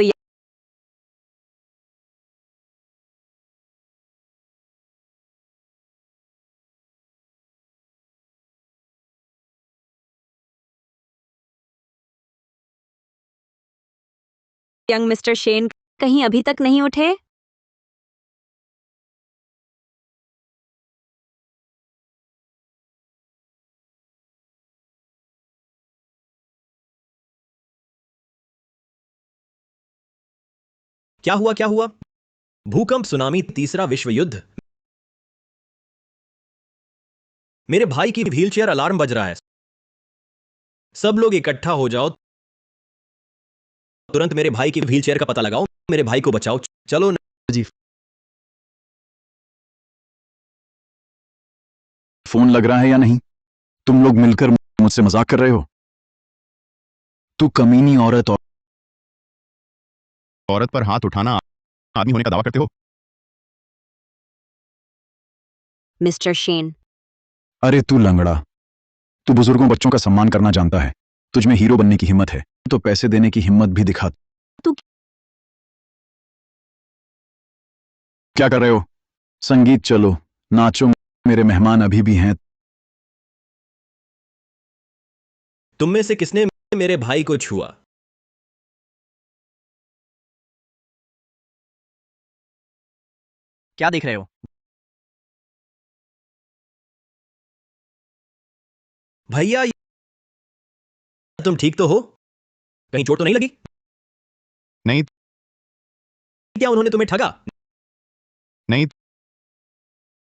यंग मिस्टर शेन कहीं अभी तक नहीं उठे? क्या हुआ, क्या हुआ? भूकंप, सुनामी, तीसरा विश्व युद्ध। मेरे भाई की व्हीलचेयर अलार्म बज रहा है। सब लोग इकट्ठा हो जाओ, तुरंत मेरे भाई की व्हीलचेयर का पता लगाओ, मेरे भाई को बचाओ। चलो जी। फोन लग रहा है या नहीं? तुम लोग मिलकर मुझसे मजाक कर रहे हो? तू कमीनी औरत और औरत पर हाथ उठाना आदमी होने का दावा करते हो? मिस्टर शेन, अरे तू लंगड़ा, तू बुजुर्गों बच्चों का सम्मान करना जानता है। तुझमें हीरो बनने की हिम्मत है तो पैसे देने की हिम्मत भी दिखा। तू क्या कर रहे हो? संगीत चलो, नाचो, मेरे मेहमान अभी भी हैं। तुम में से किसने मेरे भाई को छुआ? क्या देख रहे हो? भैया, तुम ठीक तो हो? कहीं चोट तो नहीं लगी? नहीं, क्या उन्होंने तुम्हें ठगा? नहीं,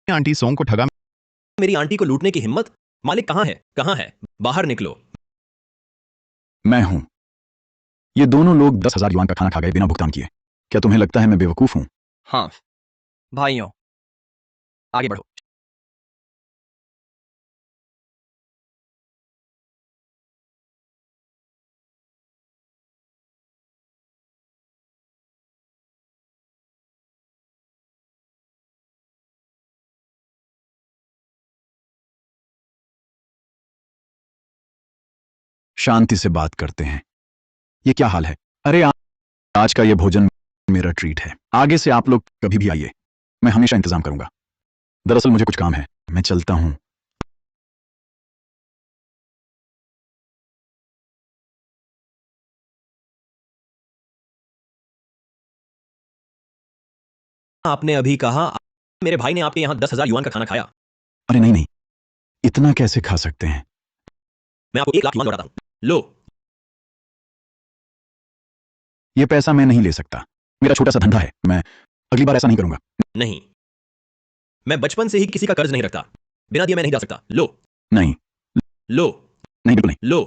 आंटी सोंग को ठगा। मेरी आंटी को लूटने की हिम्मत? मालिक कहां है? कहां है? बाहर निकलो। मैं हूं। ये दोनों लोग 10,000 युआन का खाना खा गए बिना भुगतान किए। क्या तुम्हें लगता है मैं बेवकूफ हूं? हाँ भाइयों, आगे बढ़ो। शांति से बात करते हैं। ये क्या हाल है? अरे आज का ये भोजन मेरा ट्रीट है। आगे से आप लोग कभी भी आइए, मैं हमेशा इंतजाम करूंगा। दरअसल मुझे कुछ काम है, मैं चलता हूं। आपने अभी कहा मेरे भाई ने आपके यहां 10,000 युआन का खाना खाया। अरे नहीं नहीं, इतना कैसे खा सकते हैं? मैं आपको 1,00,000 युआन लौटाता हूं। लो। ये पैसा मैं नहीं ले सकता, मेरा छोटा सा धंधा है। मैं अगली बार ऐसा नहीं करूंगा। नहीं, मैं बचपन से ही किसी का कर्ज नहीं रखता। बिना दिए मैं नहीं जा सकता। लो। नहीं लो। नहीं, बिल्कुल नहीं। लो।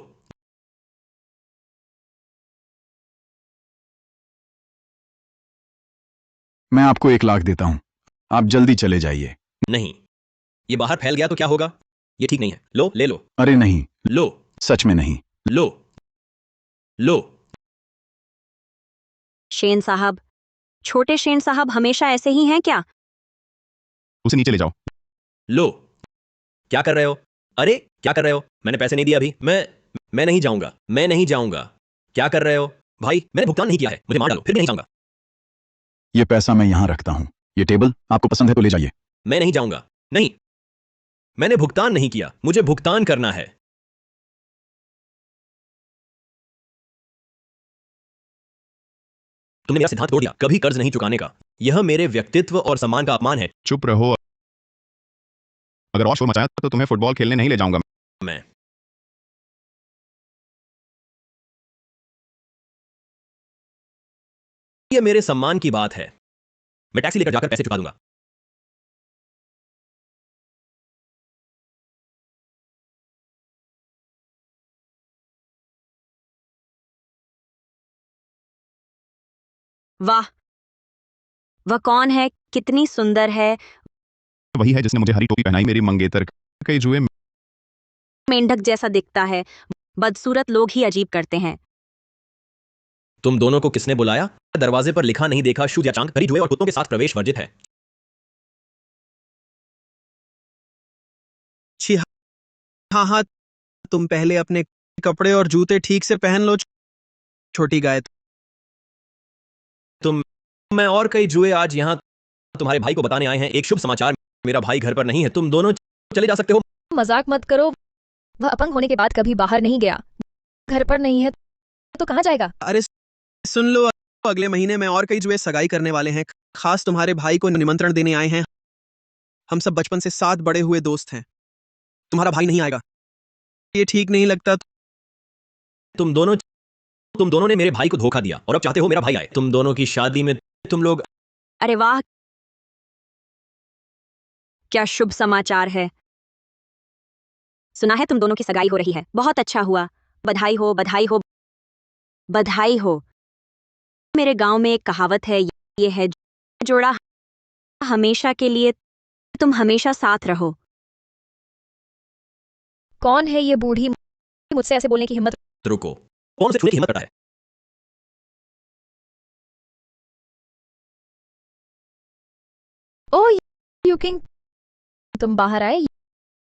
मैं आपको 1,00,000 देता हूं, आप जल्दी चले जाइए। नहीं, ये बाहर फैल गया तो क्या होगा? ये ठीक नहीं है। लो, ले लो। अरे नहीं, लो। सच में नहीं। लो। लो। शेन साहब, छोटे शेन साहब हमेशा ऐसे ही हैं क्या? उसे नीचे ले जाओ। लो, क्या कर रहे हो? अरे क्या कर रहे हो? मैंने पैसे नहीं दिए अभी। मैं नहीं जाऊंगा, मैं नहीं जाऊंगा। क्या कर रहे हो भाई? मैंने भुगतान नहीं किया है, मुझे मार डालो, फिर भी नहीं जाऊंगा। ये पैसा मैं यहाँ रखता हूँ। ये टेबल आपको पसंद है तो ले जाइए। मैं नहीं जाऊंगा। नहीं, मैंने भुगतान नहीं किया, मुझे भुगतान करना है। तुमने मेरा सिद्धांत तोड़ दिया, कभी कर्ज नहीं चुकाने का। यह मेरे व्यक्तित्व और सम्मान का अपमान है। चुप रहो। अगर और शोर मचाया तो तुम्हें फुटबॉल खेलने नहीं ले जाऊंगा। मैं यह मेरे सम्मान की बात है। मैं टैक्सी लेकर जाकर पैसे चुका दूंगा। वाह, वह कौन है? कितनी सुंदर है। वही है जिसने मुझे हरी टोपी पहनाई, मेरी मंगेतर। कई जुए मेंढक जैसा दिखता है। बदसूरत लोग ही अजीब करते हैं। तुम दोनों को किसने बुलाया? दरवाजे पर लिखा नहीं देखा, शूद या चांग, हरी जुए और कुत्तों के साथ प्रवेश वर्जित है। छी, हाँ हाँ, तुम पहले अपने कपड़े और जूते ठीक से पहन लो, छोटी गाय। तुम, मैं और कई जुए आज यहाँ तुम्हारे भाई को बताने आए हैं एक शुभ समाचार। मेरा भाई घर पर नहीं है, तुम दोनों चले जा सकते हो। मजाक मत करो। वह अपंग होने के बाद कभी बाहर नहीं गया, घर पर नहीं है तो कहाँ जाएगा? अरे सुन लो, अगले महीने में और कई जुए सगाई करने वाले हैं। खास तुम्हारे भाई को निमंत्रण देने आए हैं। हम सब बचपन से साथ बड़े हुए दोस्त हैं। तुम्हारा भाई नहीं आएगा, ये ठीक नहीं लगता। तुम दोनों ने मेरे भाई को धोखा दिया और अब चाहते हो मेरा भाई आए। तुम दोनों की शादी में तुम लोग। अरे वाह, क्या शुभ समाचार है। सुना है तुम दोनों की सगाई हो रही है। बहुत अच्छा हुआ। बधाई हो, बधाई हो, बधाई हो। मेरे गांव में एक कहावत है, ये है, जोड़ा हमेशा के लिए, तुम हमेशा साथ रहो। कौन है ये बूढ़ी? मुझसे ऐसे बोलने की हिम्मत? रुको, कौन उसे छूने की हिम्मत करता है? ओह यू किंग, तुम बाहर आए।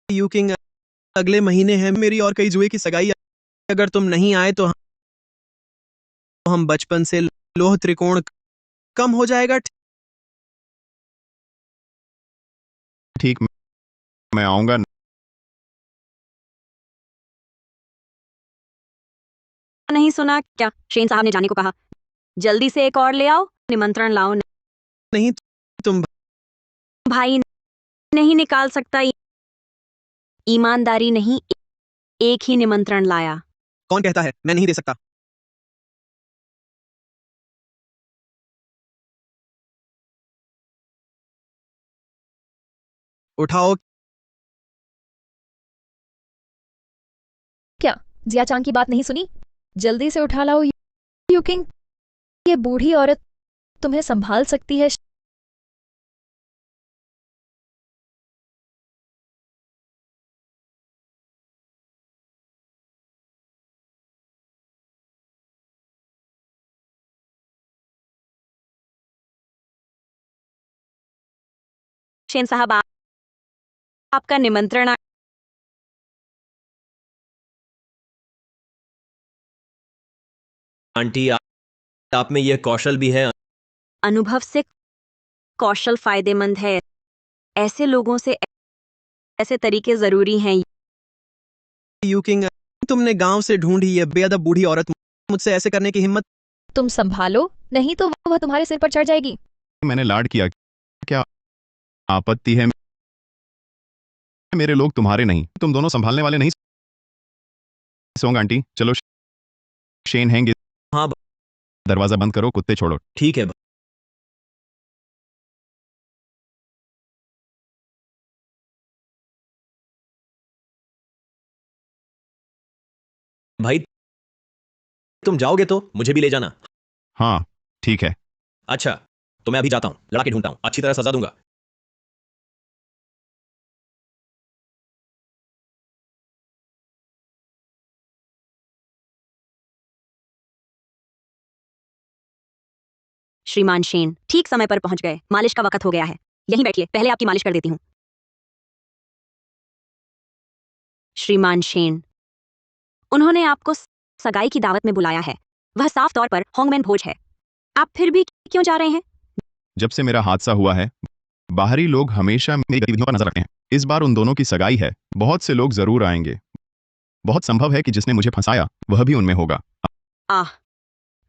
यू किंग, अगले महीने है मेरी और कई जुए की सगाई। अगर तुम नहीं आए तो हम बचपन से लोह त्रिकोण कम हो जाएगा। ठीक, मैं आऊंगा। नहीं सुना क्या? शेन साहब ने जाने को कहा। जल्दी से एक और ले आओ, निमंत्रण लाओ। नहीं, तुम भाई नहीं निकाल सकता। ईमानदारी नहीं, एक ही निमंत्रण लाया। कौन कहता है मैं नहीं दे सकता? उठाओ। क्या जिया चांग की बात नहीं सुनी? जल्दी से उठा लाओ यू किंग। ये बूढ़ी औरत तुम्हें संभाल सकती है। शेन साहब, आपका निमंत्रण। आंटी, आप में यह कौशल भी है। अनुभव से कौशल फायदेमंद है। ऐसे लोगों से ऐसे तरीके जरूरी हैं। यू किंग, तुमने गांव से ढूंढी ये बेअदब बूढ़ी औरत, मुझसे ऐसे करने की हिम्मत? तुम संभालो, नहीं तो वह तुम्हारे सिर पर चढ़ जाएगी। मैंने लाड किया, क्या आपत्ति है? मेरे लोग तुम्हारे नहीं, तुम दोनों संभालने वाले नहीं। सोंग आंटी, चलो। शेन हैंगे। हाँ, दरवाजा बंद करो, कुत्ते छोड़ो। ठीक है भाई, तुम जाओगे तो मुझे भी ले जाना। हाँ ठीक है। अच्छा, तो मैं अभी जाता हूं, लड़ाके ढूंढता हूं, अच्छी तरह सजा दूंगा। श्रीमान शेन ठीक समय पर पहुंच गए। मालिश का वक्त हो गया है। यहीं बैठिए, पहले आपकी मालिश कर देती हूँ। श्रीमान शेन, उन्होंने आपको सगाई की दावत में बुलाया है। वह साफ तौर पर होंगमैन भोज है। आप फिर भी क्यों जा रहे हैं? जब से मेरा हादसा हुआ है, बाहरी लोग हमेशा मेरी गतिविधियों पर नजर रखते हैं। इस बार उन दोनों की सगाई है, बहुत से लोग जरूर आएंगे। बहुत संभव है कि जिसने मुझे फंसाया वह भी उनमें होगा।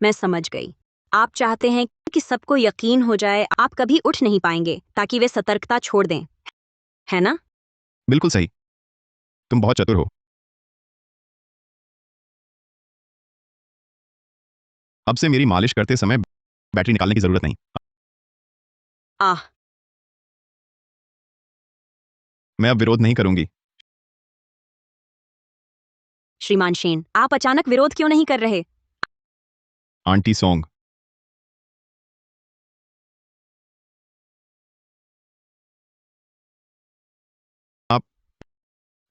मैं समझ गई। आप चाहते हैं कि सबको यकीन हो जाए आप कभी उठ नहीं पाएंगे, ताकि वे सतर्कता छोड़ दें, है ना? बिल्कुल सही। तुम बहुत चतुर हो। अब से मेरी मालिश करते समय बैटरी निकालने की जरूरत नहीं। मैं अब विरोध नहीं करूंगी। श्रीमान शेन, आप अचानक विरोध क्यों नहीं कर रहे? आंटी सोंग,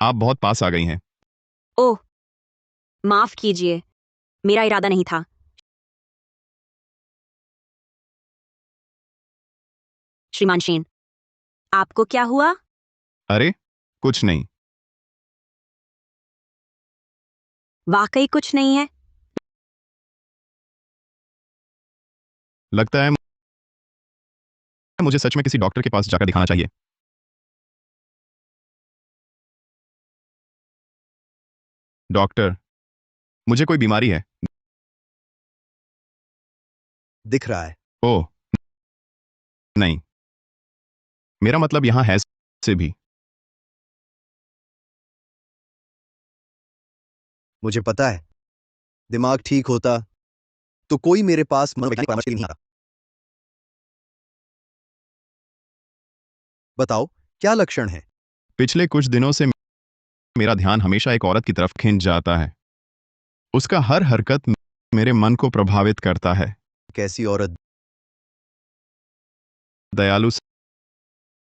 आप बहुत पास आ गई हैं। ओह, माफ कीजिए, मेरा इरादा नहीं था। श्रीमान शेन, आपको क्या हुआ? अरे कुछ नहीं। वाकई कुछ नहीं है? लगता है मुझे सच में किसी डॉक्टर के पास जाकर दिखाना चाहिए। डॉक्टर, मुझे कोई बीमारी है? दिख रहा है। ओह नहीं, मेरा मतलब यहां है से भी। मुझे पता है, दिमाग ठीक होता तो कोई मेरे पास मनोवैज्ञानिक परामर्श के लिए नहीं आता। बताओ, क्या लक्षण है? पिछले कुछ दिनों से मेरा ध्यान हमेशा एक औरत की तरफ खिंच जाता है। उसका हर हरकत मेरे मन को प्रभावित करता है। कैसी औरत? दयालु,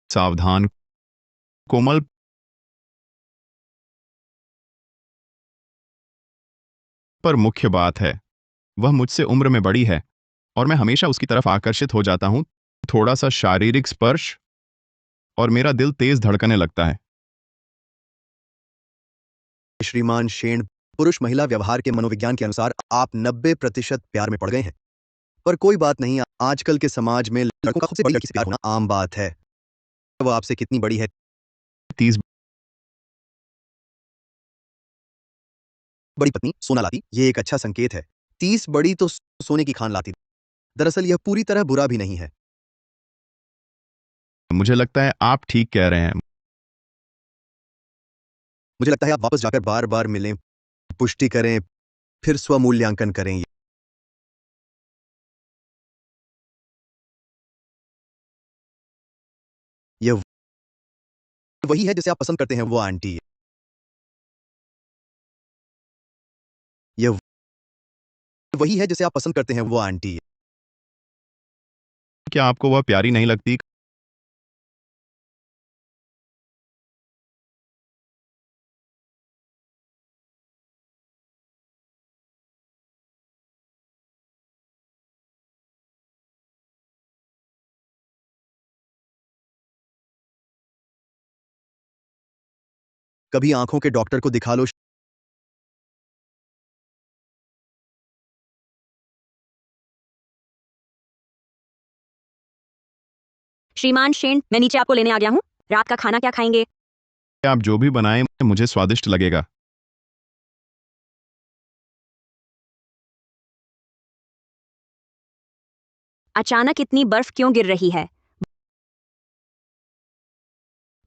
सावधान, कोमल, पर मुख्य बात है वह मुझसे उम्र में बड़ी है और मैं हमेशा उसकी तरफ आकर्षित हो जाता हूं। थोड़ा सा शारीरिक स्पर्श और मेरा दिल तेज धड़कने लगता है। श्रीमान शेन, पुरुष महिला व्यवहार के मनोविज्ञान के अनुसार आप 90% प्यार में पड़ गए हैं। पर कोई बात नहीं, आजकल के समाज में लड़कों का खुद से बड़ी लड़की से प्यार होना आम बात है। वो आपसे कितनी बड़ी है? 30। बड़ी पत्नी सोना लाती, ये एक अच्छा संकेत है। 30 बड़ी तो सोने की खान लाती। दरअसल यह पूरी तरह बुरा भी नहीं है। मुझे लगता है आप ठीक कह रहे हैं। मुझे लगता है आप वापस जाकर बार बार मिलें, पुष्टि करें, फिर स्वमूल्यांकन करें। यह वही है जिसे आप पसंद करते हैं, वो आंटी। यह वही है जिसे आप पसंद करते हैं, वो आंटी। क्या आपको वह प्यारी नहीं लगती? कभी आंखों के डॉक्टर को दिखा लो। श्रीमान शेन, मैं नीचे आपको लेने आ गया हूँ। रात का खाना क्या खाएंगे? आप जो भी बनाएं मुझे स्वादिष्ट लगेगा। अचानक इतनी बर्फ क्यों गिर रही है?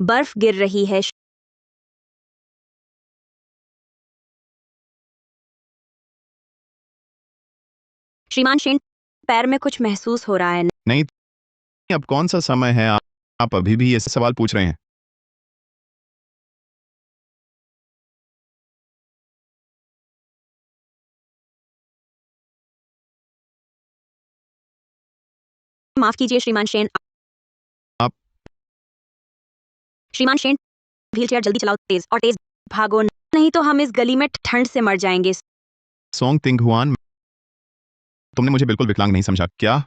बर्फ गिर रही है। श्रीमान शेन, पैर में कुछ महसूस हो रहा है। नहीं, अब कौन सा समय है? आप अभी भी ऐसे सवाल पूछ रहे हैं? माफ कीजिए श्रीमान शेन। आप श्रीमान शेन, व्हीलचेयर जल्दी चलाओ, तेज और तेज भागो, नहीं तो हम इस गली में ठंड से मर जाएंगे। सोंग तिंग हुआन, तुमने मुझे बिल्कुल विकलांग नहीं समझा क्या?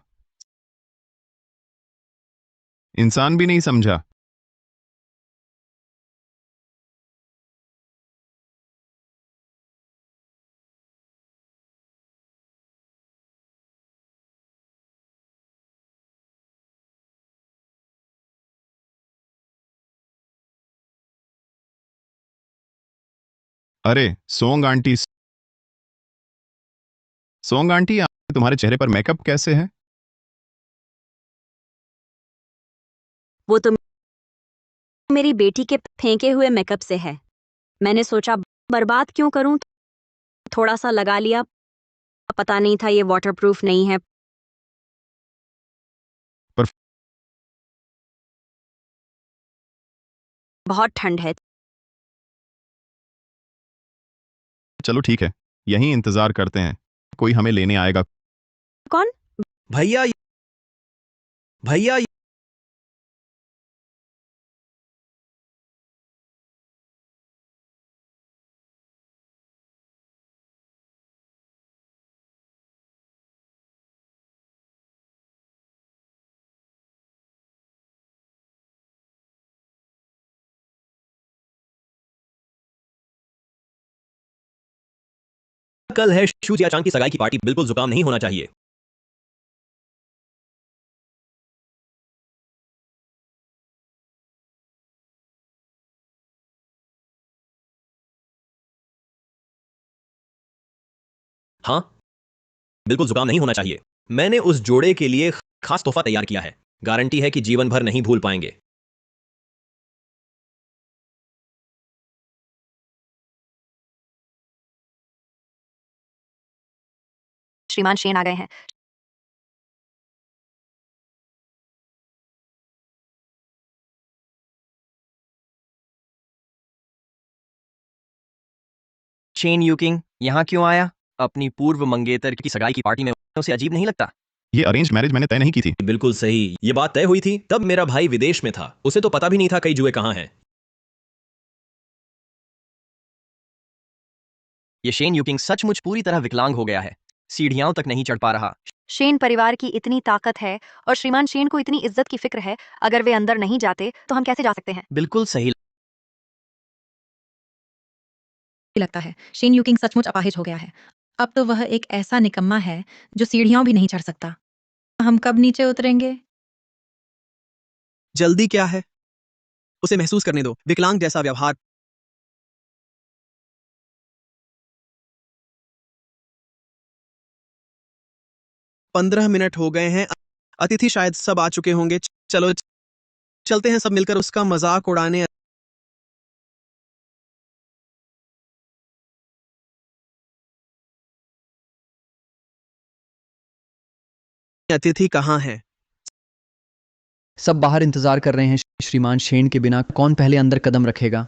इंसान भी नहीं समझा। अरे सोंग आंटी, तुम्हारे चेहरे पर मेकअप कैसे है? वो तो मेरी बेटी के फेंके हुए मेकअप से है। मैंने सोचा बर्बाद क्यों करूं, थोड़ा सा लगा लिया। पता नहीं था ये वाटरप्रूफ नहीं है। पर बहुत ठंड है। चलो ठीक है, यहीं इंतजार करते हैं, कोई हमें लेने आएगा। कौन? भैया भैया कल है शूज या चांद की सगाई की पार्टी, बिल्कुल जुकाम नहीं होना चाहिए। हाँ, बिल्कुल जुकाम नहीं होना चाहिए। मैंने उस जोड़े के लिए खास तोहफा तैयार किया है। गारंटी है कि जीवन भर नहीं भूल पाएंगे। श्रीमान शेन आ गए हैं। शेन यूकिंग यहाँ क्यों आया? अपनी पूर्व मंगेतर की सगाई की पार्टी में उसे अजीब नहीं लगता? ये अरेंज मैरिज मैंने तय नहीं की थी। बिल्कुल सही, ये बात तय हुई थी तब मेरा भाई विदेश में था। उसे तो पता भी नहीं था कई जुए कहाँ हैं। ये शेन यूकिंग सचमुच पूरी तरह विकलांग हो गया है, सीढ़ियां तक नहीं चढ़ पा रहा। शेन परिवार की इतनी ताकत है और श्रीमान शेन को इतनी इज्जत की फिक्र है, अगर वे अंदर नहीं जाते तो हम कैसे जा सकते हैं? बिल्कुल सही लगता है शेन यूकिंग सचमुच अपाहिज हो गया है। अब तो वह एक ऐसा निकम्मा है जो सीढ़ियां भी नहीं चढ़ सकता। हम कब नीचे उतरेंगे? जल्दी क्या है, उसे महसूस करने दो। विकलांग जैसा व्यवहार। पंद्रह मिनट हो गए हैं, अतिथि शायद सब आ चुके होंगे। चलो चलते हैं सब मिलकर उसका मजाक उड़ाने। अतिथि कहाँ हैं? सब बाहर इंतजार कर रहे हैं। श्रीमान शेन के बिना कौन पहले अंदर कदम रखेगा?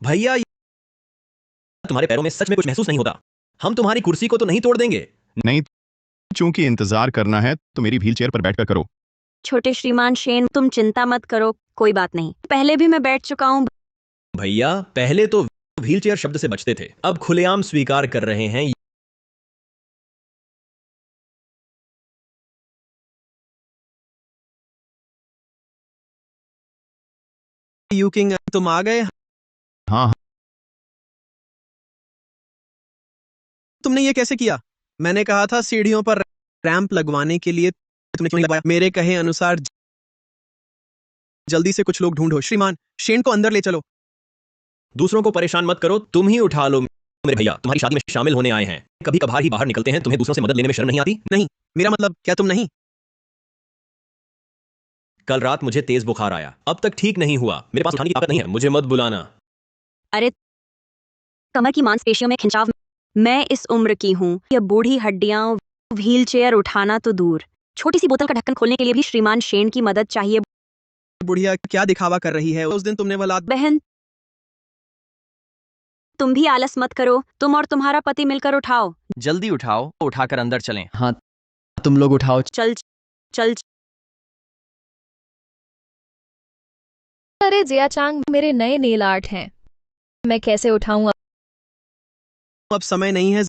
भैया तुम्हारे पैरों में सच में कुछ महसूस नहीं होता। हम तुम्हारी कुर्सी को तो नहीं तोड़ देंगे। नहीं, चूंकि इंतजार करना है तो मेरी व्हील चेयर पर बैठकर करो। छोटे श्रीमान शेन, तुम चिंता मत करो, कोई बात नहीं। पहले भी मैं बैठ चुका हूँ। भैया पहले तो व्हीलचेयर शब्द से बचते थे, अब खुलेआम स्वीकार कर रहे हैं। यूकिंग तुम आ गए? हाँ, तुमने ये कैसे किया? मैंने कहा था सीढ़ियों पर रैंप लगवाने के लिए, तुमने क्यों नहीं लगवाया? मेरे कहे अनुसार जल्दी से कुछ लोग ढूंढो। श्रीमान शेन को अंदर ले चलो। दूसरों को परेशान मत करो, तुम ही उठा लो। मेरे भैया तुम्हारी शादी में शामिल होने आए हैं, कभी कभार ही बाहर निकलते हैं, तुम्हें दूसरों से मदद लेने में शर्म नहीं आती? नहीं, मेरा मतलब क्या तुम नहीं? कल रात मुझे तेज बुखार आया, अब तक ठीक नहीं हुआ। मेरे पास उठाने की ताकत नहीं है, मुझे मत बुलाना। अरे कमर की मांसपेशियों में खिंचाव। मैं इस उम्र की हूँ, ये बूढ़ी हड्डियां, व्हीलचेयर उठाना तो दूर, छोटी सी बोतल का ढक्कन खोलने के लिए भी श्रीमान शेन की मदद चाहिए। बुढ़िया क्या दिखावा कर रही है? उस दिन तुमने वाला बहन, तुम भी आलस मत करो, तुम और तुम्हारा पति मिलकर उठाओ। जल्दी उठाओ, उठाकर अंदर चलें। हाँ, तुम लोग उठाओ। चल चल। अरे जिया चांग, मेरे नए नेल आर्ट हैं, मैं कैसे उठाऊं? अब समय नहीं है,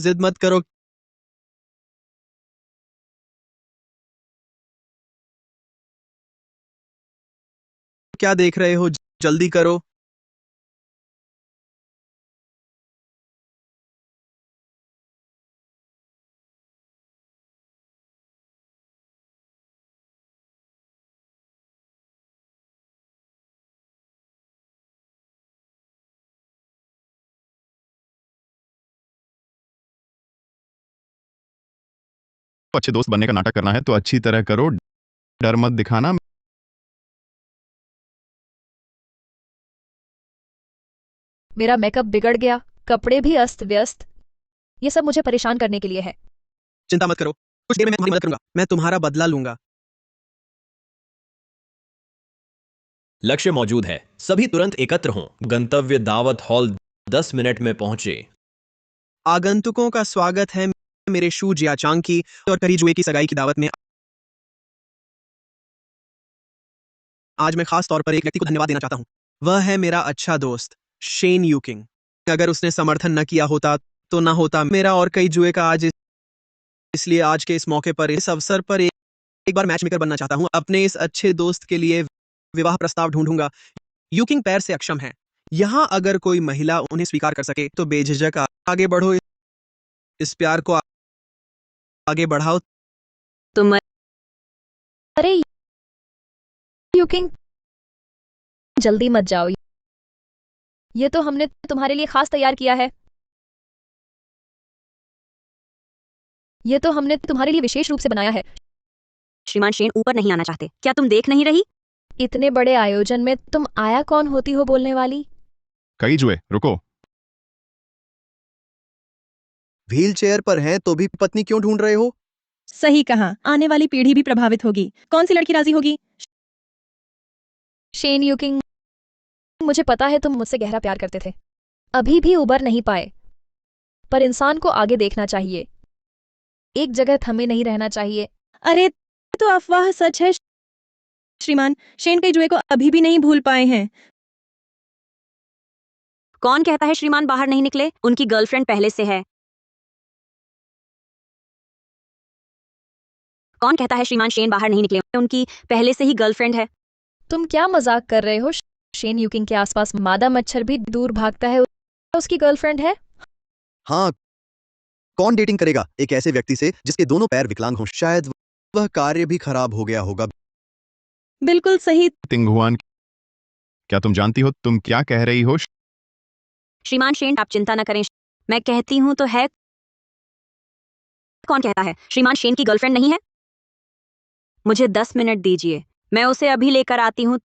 जिद मत करो। क्या देख रहे हो, जल्दी करो। अच्छे दोस्त बनने का नाटक करना है तो अच्छी तरह करो, डर मत दिखाना। मेरा मेकअप बिगड़ गया, कपड़े भी अस्त व्यस्त। ये सब मुझे परेशान करने के लिए है। चिंता मत करो, कुछ देर में मैं तुम्हारी मदद करूंगा। मैं तुम्हारा बदला लूंगा। लक्ष्य मौजूद है, सभी तुरंत एकत्र हों। गंतव्य दावत हॉल 10 मिनट में पहुंचे। आगंतुकों का स्वागत है मेरे शू जियाचांग की और करी जुए की सगाई की दावत में। आज मैं खास तौर पर एक व्यक्ति को धन्यवाद देना चाहता हूं। वह है मेरा अच्छा दोस्त शेन यूकिंग। अगर उसने समर्थन न किया होता तो ना होता मेरा और कई जुए का आज। इसलिए आज के इस मौके पर, इस अवसर पर एक बार मैच मेकर बनना चाहता हूं। अपने इस अच्छे दोस्त के लिए विवाह प्रस्ताव ढूंढूंगा। यूकिंग पैर से अक्षम है। यहां अगर कोई महिला उन्हें स्वीकार कर सके तो बेझिझक आगे बढ़ो। इस प्यार को आगे बढ़ाओ। तुम अरे यूकिंग, जल्दी मत जाओ। ये तो हमने तुम्हारे लिए खास तैयार किया है। ये तो हमने तुम्हारे लिए विशेष रूप से बनाया है। श्रीमान शेन ऊपर नहीं आना चाहते, क्या तुम देख नहीं रही? इतने बड़े आयोजन में तुम आया कौन होती हो बोलने वाली? कई जुए, रुको। व्हील चेयर पर हैं तो भी पत्नी क्यों ढूंढ रहे हो? सही कहा, आने वाली पीढ़ी भी प्रभावित होगी। कौन सी लड़की राजी होगी? शेन यूकिंग, मुझे पता है तुम मुझसे गहरा प्यार करते थे, अभी भी उबर नहीं पाए। पर इंसान को आगे देखना चाहिए, एक जगह थमे नहीं रहना चाहिए। अरे तो अफवाह सच है। श्रीमान शेन कई जुए को अभी भी नहीं भूल पाए हैं। कौन कहता है श्रीमान बाहर नहीं निकले? उनकी गर्लफ्रेंड पहले से है। कौन कहता है श्रीमान शेन बाहर नहीं निकले? उनकी पहले से ही गर्लफ्रेंड है। तुम क्या मजाक कर रहे हो? शेन यूकिंग के आसपास मादा मच्छर भी दूर भागता है। उसकी गर्लफ्रेंड है। हाँ, कौन डेटिंग करेगा एक ऐसे व्यक्ति से जिसके दोनों पैर विकलांग हों? शायद वह कार्य भी खराब हो गया होगा। बिल्कुल सही। तिंगहुआन, क्या तुम जानती हो तुम क्या कह रही हो? श्रीमान शेन आप चिंता न करें, मैं कहती हूं तो है। कौन कहता है श्रीमान शेन की गर्लफ्रेंड नहीं है? मुझे 10 मिनट दीजिए, मैं उसे अभी लेकर आती हूं।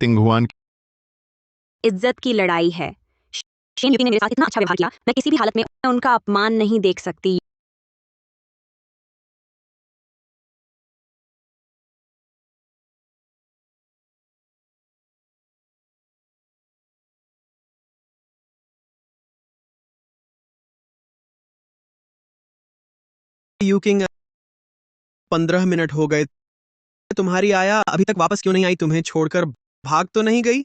तिंगहुआन, इज्जत की लड़ाई है। शेन यूकिंग ने मेरे साथ इतना अच्छा व्यवहार किया, मैं किसी भी हालत में उनका अपमान नहीं देख सकती। यूकिंग, 15 मिनट हो गए तुम्हारी आया अभी तक वापस क्यों नहीं आई? तुम्हें छोड़कर भाग तो नहीं गई?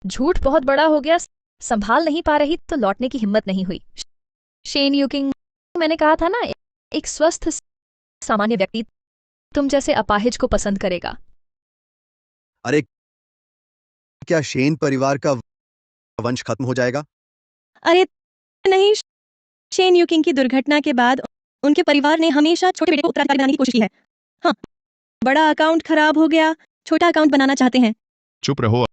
झूठ बहुत बड़ा हो गया, संभाल नहीं पा रही तो लौटने की हिम्मत नहीं हुई। शेन यूकिंग, मैंने कहा था ना, एक स्वस्थ सामान्य व्यक्ति तुम जैसे अपाहिज को पसंद करेगा। अरे क्या शेन परिवार का वंश खत्म हो जाएगा? अरे नहीं, शेन यूकिंग की दुर्घटना के बाद उनके परिवार ने हमेशा छोटे बेटे को उत्तराधिकारी बनाने की कोशिश की है। हाँ, बड़ा अकाउंट खराब हो गया, छोटा अकाउंट बनाना चाहते हैं। चुप रहो,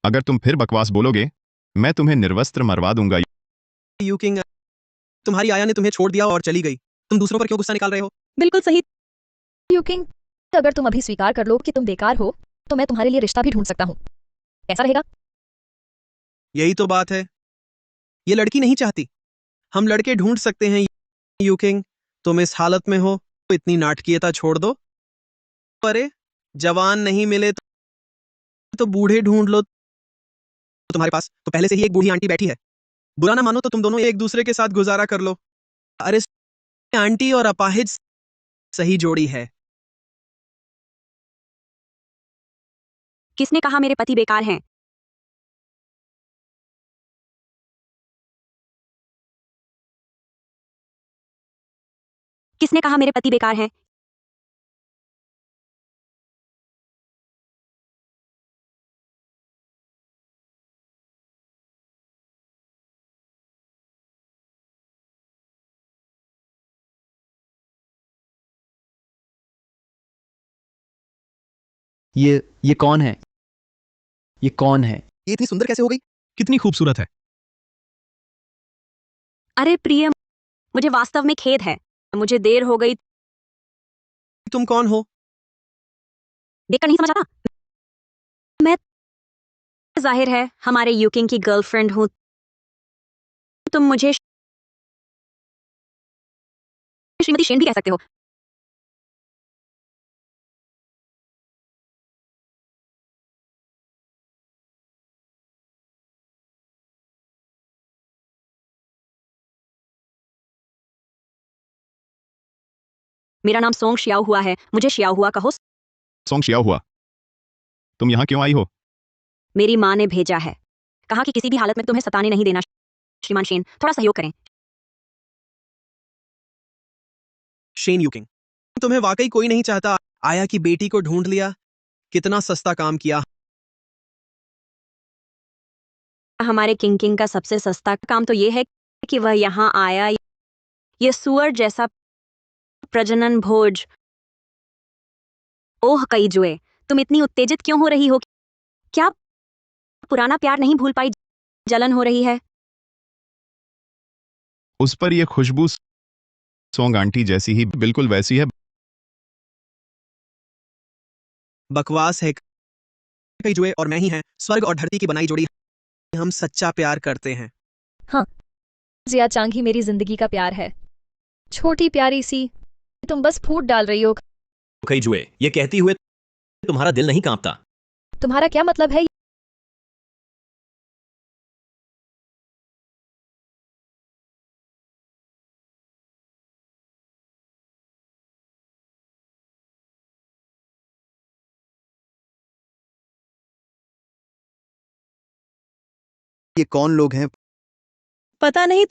अगर तुम फिर बकवास बोलोगे मैं तुम्हें निर्वस्त्र मरवा दूंगा। यूकिंग, तुम्हारी आया ने तुम्हें छोड़ दिया और चली गई। तुम दूसरों पर क्यों गुस्सा निकाल रहे हो? बिल्कुल सही। यूकिंग, अगर तुम अभी स्वीकार कर लो कि तुम बेकार हो तो मैं तुम्हारे लिए रिश्ता भी ढूंढ सकता हूँ। कैसा रहेगा? यही तो बात है, ये लड़की नहीं चाहती। हम लड़के ढूंढ सकते हैं। यूकिंग, तुम इस हालत में हो तो इतनी नाटकीयता छोड़ दो। अरे जवान नहीं मिले तो बूढ़े ढूंढ लो। तुम्हारे पास तो पहले से ही एक बूढ़ी आंटी बैठी है। बुरा ना मानो तो तुम दोनों एक दूसरे के साथ गुजारा कर लो। अरे आंटी और अपाहिज सही जोड़ी है। किसने कहा मेरे पति बेकार हैं? किसने कहा मेरे पति बेकार हैं? ये कौन है? ये कौन है? ये इतनी सुंदर कैसे हो गई? कितनी खूबसूरत है। अरे प्रिय, मुझे वास्तव में खेद है, मुझे देर हो गई। तुम कौन हो? देखकर नहीं समझ आता? मैं जाहिर है हमारे यूकिंग की गर्लफ्रेंड हूं। तुम मुझे श्रीमती शेन भी कह सकते हो। मेरा नाम सोंग शियाओ हुआ है, मुझे शियाओ हुआ कहो। सोंग शियाओ हुआ, तुम यहाँ क्यों आई हो? मेरी माँ ने भेजा है, कहा कि किसी भी हालत में तुम्हें सताने नहीं देना। श्रीमान शेन, थोड़ा सहयोग करें। शेन यूकिंग, तुम्हें वाकई कोई नहीं चाहता। आया की बेटी को ढूंढ लिया। कितना सस्ता काम किया। हमारे किंग का सबसे सस्ता काम तो ये है कि वह यहाँ आया। ये सुअर जैसा प्रजनन भोज। ओह कई जुए, तुम इतनी उत्तेजित क्यों हो रही हो? क्या पुराना प्यार नहीं भूल पाई? जलन हो रही है? उस पर यह खुशबू सोंग आंटी जैसी ही, बिल्कुल वैसी है। बकवास है। कई जुए और मैं ही हैं, स्वर्ग और धरती की बनाई जोड़ी। हम सच्चा प्यार करते हैं। हाँ, जिया चांग ही मेरी जिंदगी का प्यार है। छोटी प्यारी सी, तुम बस फूट डाल रही हो। कई जुए, ये कहती हुए तुम्हारा दिल नहीं कांपता? तुम्हारा क्या मतलब है? ये कौन लोग हैं? पता नहीं।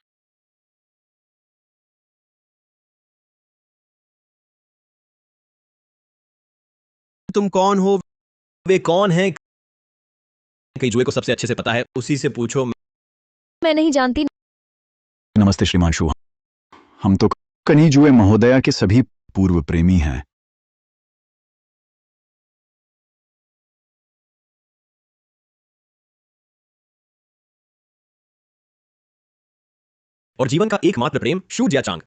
तुम कौन हो? वे कौन हैं? कई जुए को सबसे अच्छे से पता है, उसी से पूछो। मैं नहीं जानती। नमस्ते श्रीमांशु, हम तो कन्ही जुए महोदया के सभी पूर्व प्रेमी हैं। और जीवन का एकमात्र प्रेम शू जिया चांग।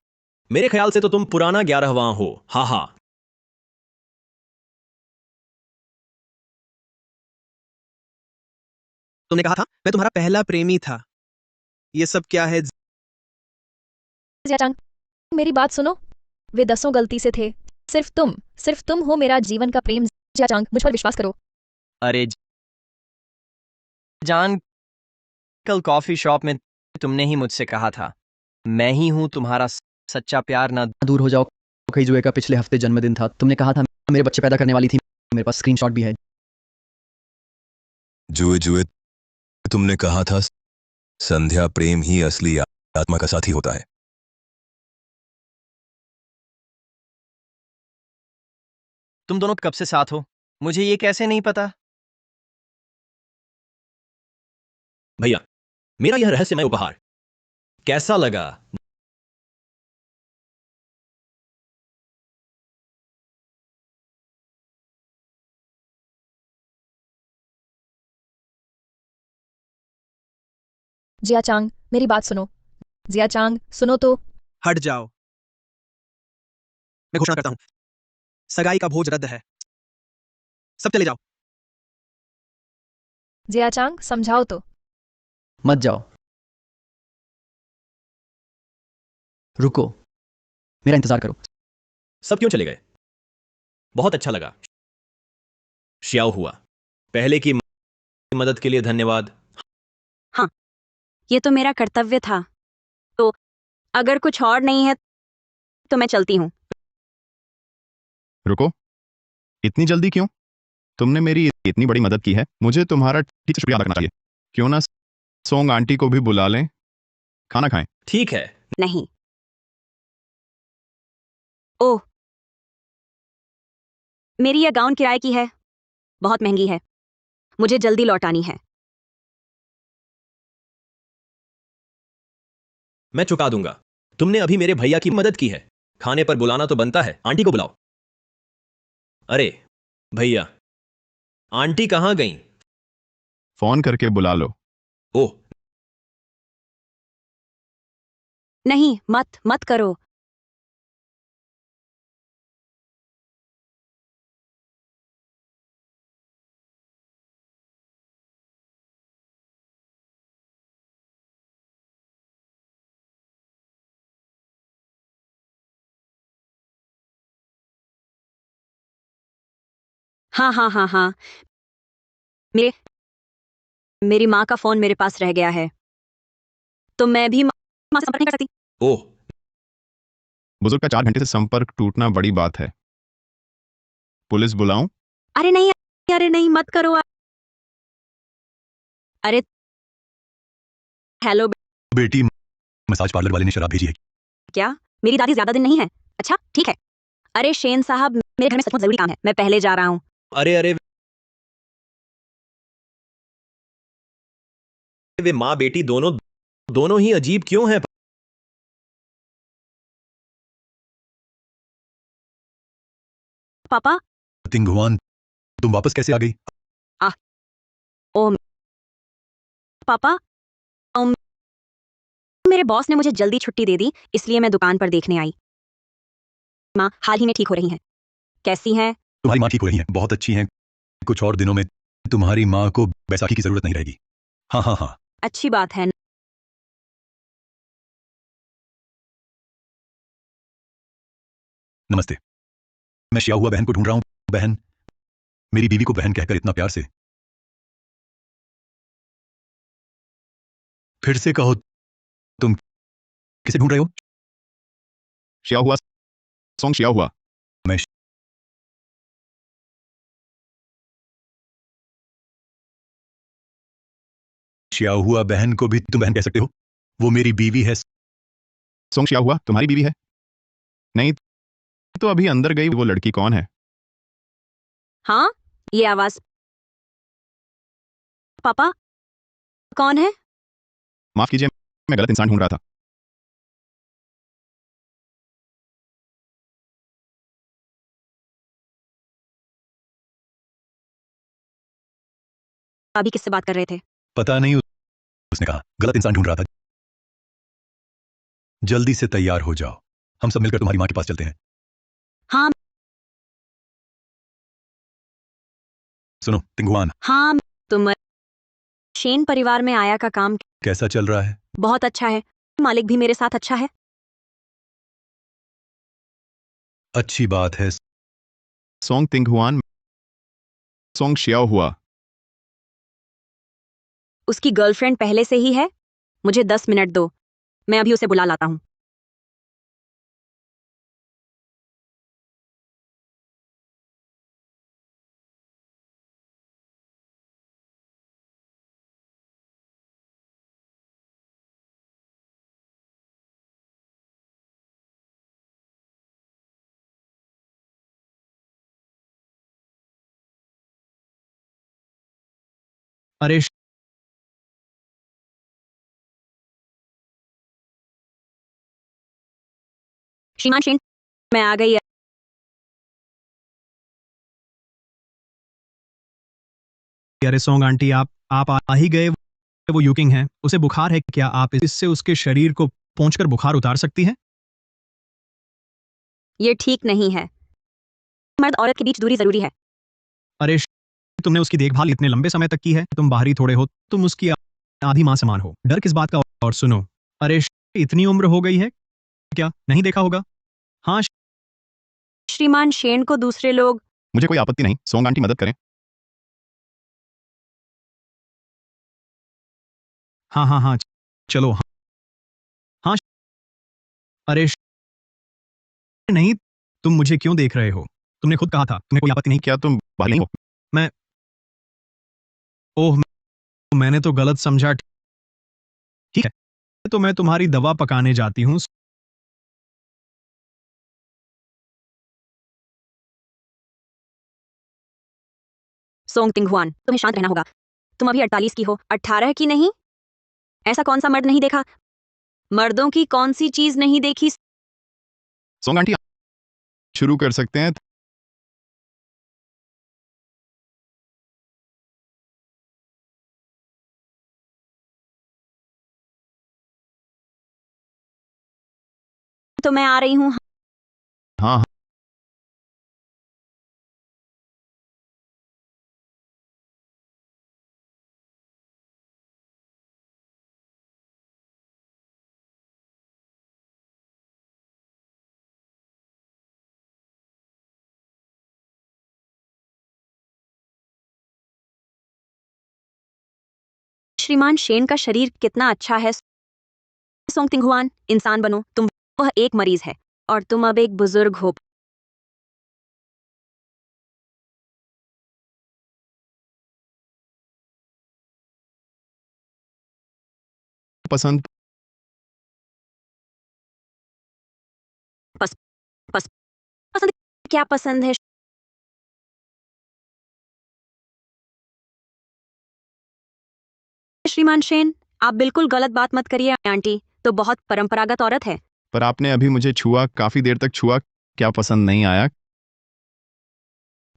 मेरे ख्याल से तो तुम पुराना 11वां हो। हा हा। तुमने कहा था मैं तुम्हारा पहला प्रेमी था। ये सब क्या है? जिया चांग, मेरी बात सुनो। वे दसों गलती से थे। सिर्फ तुम हो मेरा जीवन का प्रेम। जिया चांग, मुझ पर विश्वास करो। अरे जान, कल कॉफी शॉप में तुमने ही मुझसे कहा था, मैं ही हूं तुम्हारा सच्चा प्यार। ना दूर हो जाओ। कई जुए का पिछले हफ्ते जन्मदिन था। तुमने कहा था मेरे बच्चे पैदा करने वाली थी। मेरे पास स्क्रीनशॉट भी है। जुए जुए, तुमने कहा था संध्या प्रेम ही असली आत्मा का साथी होता है। तुम दोनों कब से साथ हो? मुझे ये कैसे नहीं पता? भैया, मेरा यह रहस्यमय उपहार कैसा लगा? जिया चांग, मेरी बात सुनो। जिया चांग, सुनो तो। हट जाओ। मैं घोषणा करता हूं, सगाई का भोज रद्द है। सब चले जाओ। जिया चांग, समझाओ तो। मत जाओ। रुको, मेरा इंतजार करो। सब क्यों चले गए? बहुत अच्छा लगा। शियाओ हुआ, पहले की मदद के लिए धन्यवाद। हाँ, ये तो मेरा कर्तव्य था। तो अगर कुछ और नहीं है तो मैं चलती हूँ। रुको, इतनी जल्दी क्यों? तुमने मेरी इतनी बड़ी मदद की है, मुझे तुम्हारा ठीक से शुक्रिया अदा करना चाहिए। क्यों ना सोंग आंटी को भी बुला लें, खाना खाएं। ठीक है। नहीं। ओह, मेरी यह गाउन किराए की है, बहुत महंगी है, मुझे जल्दी लौटानी है। मैं चुका दूंगा। तुमने अभी मेरे भैया की मदद की है, खाने पर बुलाना तो बनता है। आंटी को बुलाओ। अरे भैया, आंटी कहाँ गई? फोन करके बुला लो। ओह नहीं, मत मत करो। हाँ हाँ हाँ हाँ, मेरे मेरी माँ का फोन मेरे पास रह गया है, तो मैं भी माँ से संपर्क नहीं कर सकती। ओह, बुजुर्ग का 4 घंटे से संपर्क टूटना बड़ी बात है। पुलिस बुलाऊं? अरे नहीं, अरे नहीं, मत करो। अरे हेलो बेटी, मसाज पार्लर वाले ने शराब भेजी है। क्या? मेरी दादी ज्यादा दिन नहीं है। अच्छा ठीक है। अरे शेन साहब, मेरे घर में सचमुच जरूरी काम है, मैं पहले जा रहा हूँ। अरे अरे, वे माँ बेटी दोनों दोनों ही अजीब क्यों हैं? पापा। तिंगहुआन, तुम वापस कैसे आ गई? ओ पापा, मेरे बॉस ने मुझे जल्दी छुट्टी दे दी, इसलिए मैं दुकान पर देखने आई। माँ हाल ही में ठीक हो रही हैं। कैसी हैं? तुम्हारी माँ ठीक हो रही है, बहुत अच्छी हैं। कुछ और दिनों में तुम्हारी माँ को बैसाखी की जरूरत नहीं रहेगी। हाँ हाँ हाँ। अच्छी बात है। नमस्ते, मैं शिया हुआ बहन को ढूंढ रहा हूँ। बहन, मेरी बीवी को बहन कहकर इतना प्यार से। फिर से कहो, तुम किसे ढूंढ रहे हो? शिया हुआ, सोंग शिया हुआ। मैं शिया हुआ बहन को भी तुम बहन कह सकते हो, वो मेरी बीवी है। सोंग शिया हुआ तुम्हारी बीवी है? नहीं तो अभी अंदर गई वो लड़की कौन है? हाँ, ये आवाज। पापा, कौन है? माफ कीजिए, मैं गलत इंसान ढूंढ रहा था। अभी किससे बात कर रहे थे? पता नहीं, उसने कहा गलत इंसान ढूंढ रहा था। जल्दी से तैयार हो जाओ, हम सब मिलकर तुम्हारी माँ के पास चलते हैं। हाँ सुनो तिंगुआन, हाँ, तुम शेन परिवार में आया का काम कैसा चल रहा है? बहुत अच्छा है, मालिक भी मेरे साथ अच्छा है। अच्छी बात है। सोंग तिंगहुआन, सोंग शिया हुआ। उसकी गर्लफ्रेंड पहले से ही है। मुझे 10 मिनट दो, मैं अभी उसे बुला लाता हूँ। अरे श्रीमान शेन, मैं आ गई। अरे सोंग आंटी, आप आ ही गए। वो यूकिंग है, उसे बुखार है। क्या आप इससे उसके शरीर को पोंछकर बुखार उतार सकती हैं? ये ठीक नहीं है। मर्द औरत के बीच दूरी जरूरी है। अरे तुमने उसकी देखभाल इतने लंबे समय तक की है, तुम बाहरी थोड़े हो, तुम उसकी आधी मां समान हो। डर किस बात का? और सुनो, अरे इतनी उम्र हो गई है, क्या नहीं देखा होगा? हाँ श्रीमान शेन को दूसरे लोग। मुझे कोई आपत्ति नहीं, सोंग आंटी मदद करें। हाँ हाँ हाँ, चलो। हाँ, अरे नहीं, तुम मुझे क्यों देख रहे हो? तुमने खुद कहा था तुम्हें कोई आपत्ति नहीं। क्या तुम बाहर नहीं हो? मैं ओह, मैंने तो गलत समझा। ठीक है, तो मैं तुम्हारी दवा पकाने जाती हूँ। सोंग तिंगहुआन, तुम्हें शांत रहना होगा। तुम अभी 48 की हो, 18 की नहीं? ऐसा कौन सा मर्द नहीं देखा? मर्दों की कौन सी चीज नहीं देखी? सोंग आंटी, शुरू कर सकते हैं। तो मैं आ रही हूँ। हाँ, श्रीमान शेन का शरीर कितना अच्छा है। सोंग तिंगहुआन, इंसान बनो तुम। वह एक मरीज है और तुम अब एक बुजुर्ग हो। पसंद पस, पस, पसंद क्या पसंद है? श्रीमान शेन, आप बिल्कुल गलत बात मत करिए। आंटी तो बहुत परंपरागत औरत है। पर आपने अभी मुझे छुआ, काफी देर तक छुआ, क्या पसंद नहीं आया?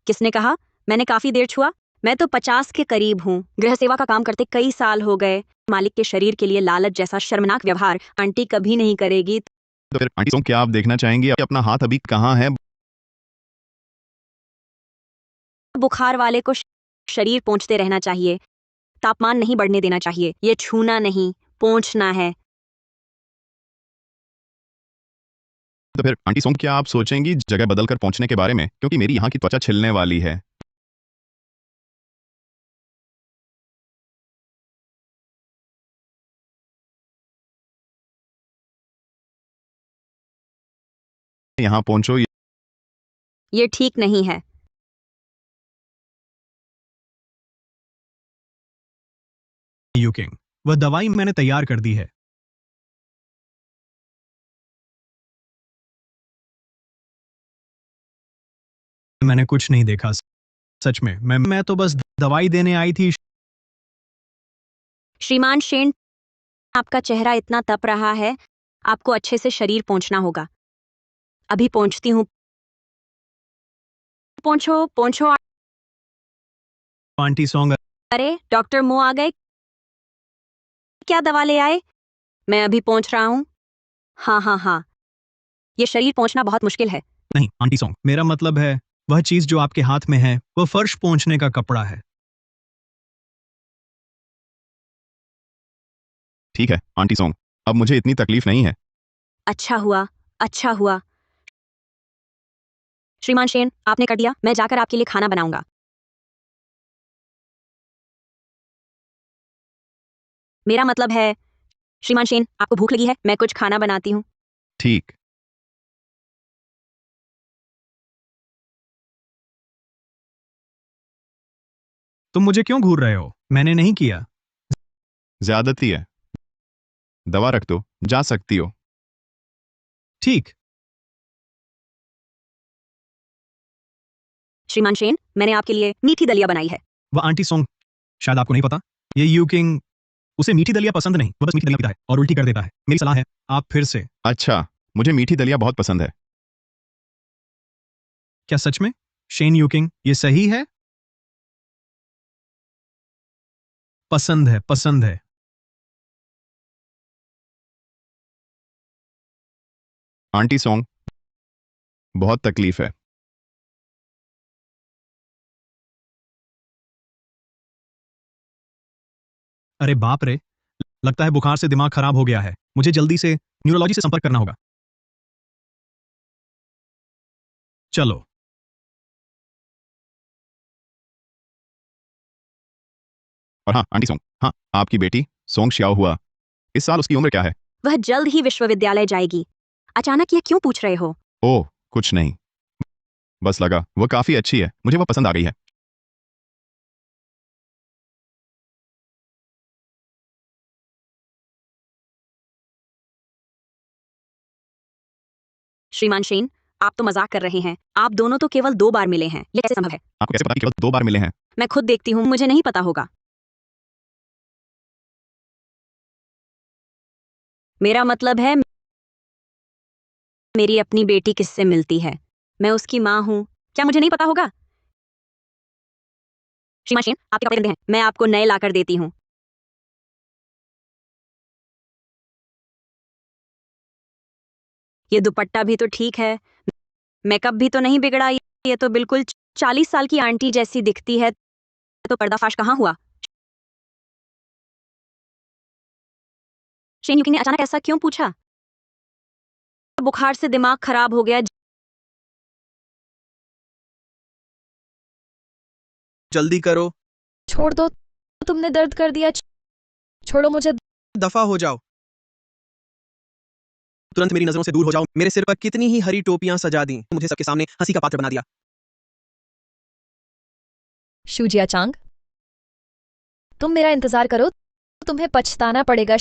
किसने कहा मैंने काफी देर छुआ? मैं तो 50 के करीब हूँ। गृह सेवा का काम करते कई साल हो गए। मालिक के शरीर के लिए लालच जैसा शर्मनाक व्यवहार आंटी कभी नहीं करेगी। तो फिर आंटी सोंग, क्या आप देखना चाहेंगी अपना हाथ अभी कहाँ है? बुखार वाले को शरीर पोंछते रहना चाहिए। तापमान नहीं बढ़ने देना चाहिए। ये छूना नहीं, पोंछना है। तो फिर आंटी सोंग, क्या आप सोचेंगी जगह बदलकर पहुंचने के बारे में, क्योंकि मेरी यहाँ की त्वचा छिलने वाली है। यहाँ पहुंचो। ये ठीक नहीं है। यूकिंग, वह दवाई मैंने तैयार कर दी है। मैंने कुछ नहीं देखा, सच में। मैं तो बस दवाई देने आई थी। श्रीमान शेन, आपका चेहरा इतना तप रहा है, आपको अच्छे से शरीर पोंछना होगा। अभी पोंछती हूँ। पोंछो पोंछो। आंटी सोंग, अरे डॉक्टर मो आ गए। क्या दवा ले आए? मैं अभी पोंछ रहा हूँ। हाँ हाँ हाँ, ये शरीर पोंछना बहुत मुश्किल है। नहीं आंटी सोंग, मेरा मतलब है वह चीज जो आपके हाथ में है वह फर्श पोंछने का कपड़ा है। ठीक है आंटी सोंग, अब मुझे इतनी तकलीफ नहीं है। अच्छा हुआ, अच्छा हुआ। श्रीमान शेन, आपने कर दिया। मैं जाकर आपके लिए खाना बनाऊंगा। मेरा मतलब है, श्रीमान शेन, आपको भूख लगी है? मैं कुछ खाना बनाती हूँ। ठीक। तुम मुझे क्यों घूर रहे हो? मैंने नहीं किया। ज्यादती है। दवा रख दो, जा सकती हो। ठीक। श्रीमान शेन, मैंने आपके लिए मीठी दलिया बनाई है। वह आंटी सोंग, शायद आपको नहीं पता, ये यूकिंग, उसे मीठी दलिया पसंद नहीं। वह बस मीठी दलिया पीता है और उल्टी कर देता है। मेरी सलाह है, आप फिर से। अच्छा, मुझे मीठी दलिया बहुत पसंद है। क्या सच में? शेन यूकिंग, ये सही है? पसंद है, पसंद है। आंटी सोंग, बहुत तकलीफ है। अरे बाप रे, लगता है बुखार से दिमाग खराब हो गया है। मुझे जल्दी से न्यूरोलॉजी से संपर्क करना होगा। चलो। और हाँ आंटी सोंग, हाँ, आपकी बेटी सोंग श्याओ हुआ, इस साल उसकी उम्र क्या है? वह जल्द ही विश्वविद्यालय जाएगी। अचानक ये क्यों पूछ रहे हो? ओह कुछ नहीं, बस लगा वो काफी अच्छी है, मुझे वो पसंद आ गई है। श्रीमान शेन, आप तो मजाक कर रहे हैं। आप दोनों तो केवल 2 बार मिले हैं, ये कैसे संभव है? आपको कैसे पता कि केवल 2 बार मिले हैं? मैं खुद देखती हूँ, मुझे नहीं पता होगा। मेरा मतलब है, मेरी अपनी बेटी किससे मिलती है? मैं उसकी माँ हूँ, क्या मुझे नहीं पता होगा? श्रीमान शेन, आपके कपड़े गंदे हैं, मैं आपको नए लाकर देती हूँ। ये दुपट्टा भी तो ठीक है, मेकअप भी तो नहीं बिगड़ा, ये तो बिल्कुल 40 साल की आंटी जैसी दिखती है। तो पर्दाफाश कहाँ हुआ? शेन यूकिंग ने अचानक ऐसा क्यों पूछा? बुखार से दिमाग खराब हो गया। जल्दी करो। छोड़ दो, तुमने दर्द कर दिया। छोड़ो मुझे। दफा हो जाओ। तुरंत मेरी नजरों से दूर हो जाओ। मेरे सिर पर कितनी ही हरी टोपियां सजा दी, मुझे सबके सामने हंसी का पात्र बना दिया। शूजिया चांग, तुम मेरा इंतजार करो, तुम्हें पछताना पड़ेगा।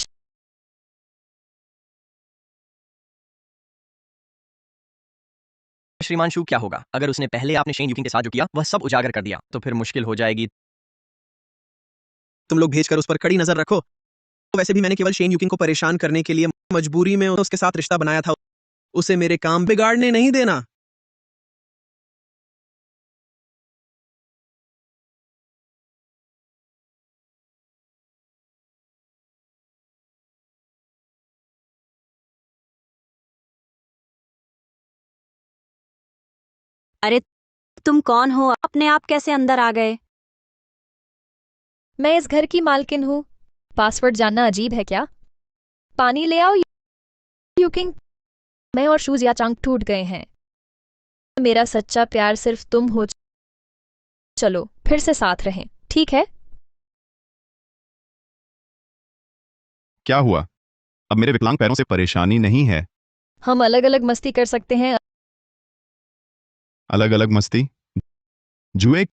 श्रीमान शू, क्या होगा अगर उसने पहले आपने शेन यूकिंग के साथ जो किया वह सब उजागर कर दिया? तो फिर मुश्किल हो जाएगी। तुम लोग भेजकर उस पर कड़ी नजर रखो। वैसे भी मैंने केवल शेन यूकिंग को परेशान करने के लिए मजबूरी में उसके साथ रिश्ता बनाया था। उसे मेरे काम बिगाड़ने नहीं देना। अरे, तुम कौन हो? अपने आप कैसे अंदर आ गए? मैं इस घर की मालकिन हूँ। पासवर्ड जानना अजीब है क्या? पानी ले आओ यूकिंग। मैं और शूजिया चांग टूट गए हैं। मेरा सच्चा प्यार सिर्फ तुम हो। चलो फिर से साथ रहें, ठीक है? क्या हुआ? अब मेरे विकलांग पैरों से परेशानी नहीं है? हम अलग अलग मस्ती कर सकते हैं। अलग अलग मस्ती? जुए?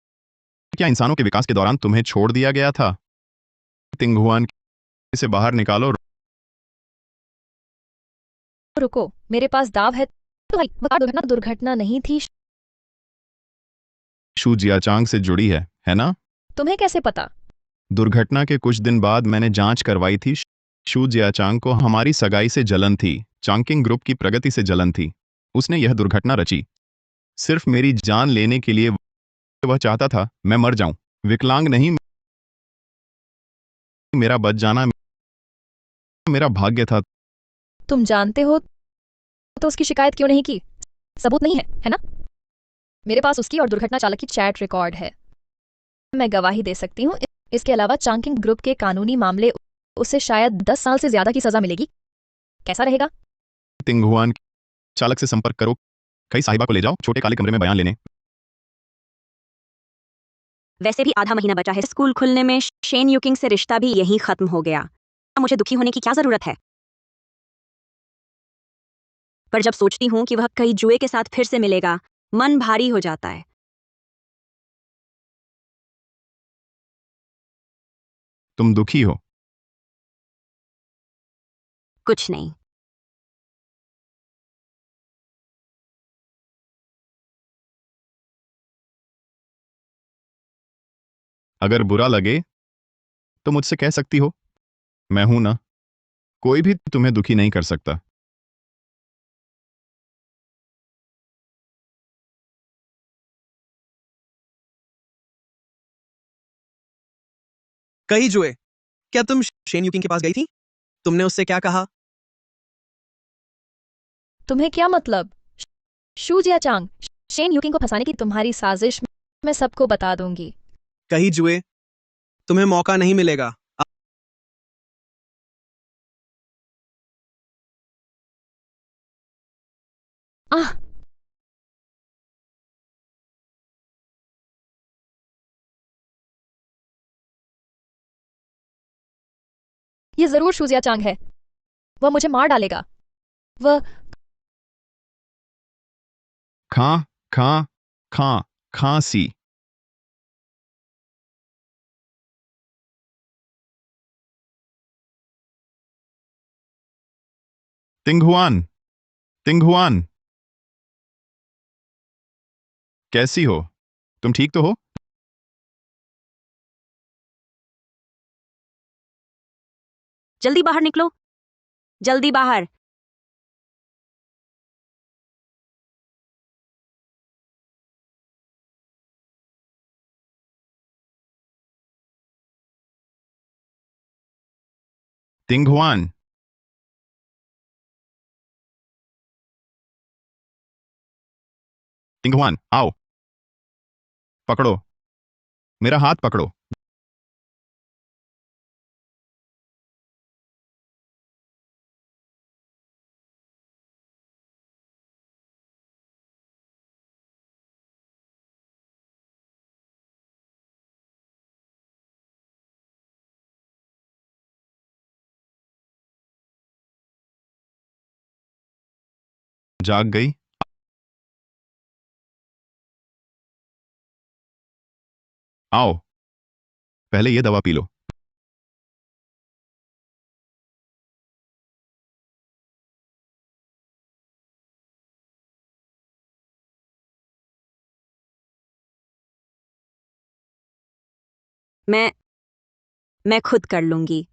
क्या इंसानों के विकास के दौरान तुम्हें छोड़ दिया गया था? तिंगहुआन से बाहर निकालो। रुको, मेरे पास दाव है। तो वह दुर्घटना दुर्घटना नहीं थी। शू जियाचांग से जुड़ी है ना? तुम्हें कैसे पता? दुर्घटना के कुछ दिन बाद मैंने जांच करवाई थी। शू जियाचांग को हमारी सगाई से जलन थी, चांकिंग ग्रुप की प्रगति से जलन थी। उसने यह दुर्घटना रची सिर्फ मेरी जान लेने के लिए। वह चाहता था मैं मर जाऊं। विकलांग नहीं, मेरा बच जाना मेरा भाग्य था। तुम जानते हो तो उसकी शिकायत क्यों नहीं की? सबूत नहीं है ना? मेरे पास उसकी और दुर्घटना चालक की चैट रिकॉर्ड है। मैं गवाही दे सकती हूँ। इसके अलावा चांकिंग ग्रुप के कानूनी मामले, उसे शायद 10 साल से ज्यादा की सजा मिलेगी। कैसा रहेगा? तिंगहुआन चालक से संपर्क करो। कई साहिबा को ले जाओ छोटे काले कमरे में बयान लेने। वैसे भी आधा महीना बचा है स्कूल खुलने में। शेन यूकिंग से रिश्ता भी यहीं खत्म हो गया। मुझे दुखी होने की क्या जरूरत है? पर जब सोचती हूँ कि वह कहीं जुए के साथ फिर से मिलेगा, मन भारी हो जाता है। तुम दुखी हो? कुछ नहीं। अगर बुरा लगे तो मुझसे कह सकती हो, मैं हूं ना। कोई भी तुम्हें दुखी नहीं कर सकता। कही जुए, क्या तुम शेन यूकिंग के पास गई थी? तुमने उससे क्या कहा? तुम्हें क्या मतलब? शूजिया चांग, शेन यूकिंग को फंसाने की तुम्हारी साजिश मैं सबको बता दूंगी। कही जुए, तुम्हें मौका नहीं मिलेगा। आह, ये जरूर शूजिया चांग है। वह मुझे मार डालेगा। वह खां खां खां खांसी। तिंगहुआन तिंगहुआन कैसी हो? तुम ठीक तो हो? जल्दी बाहर निकलो, जल्दी बाहर। तिंगहुआन, तिंगहुआन, आओ। पकड़ो, मेरा हाथ पकड़ो। जाग गई? आओ, पहले ये दवा पी लो। मैं खुद कर लूंगी।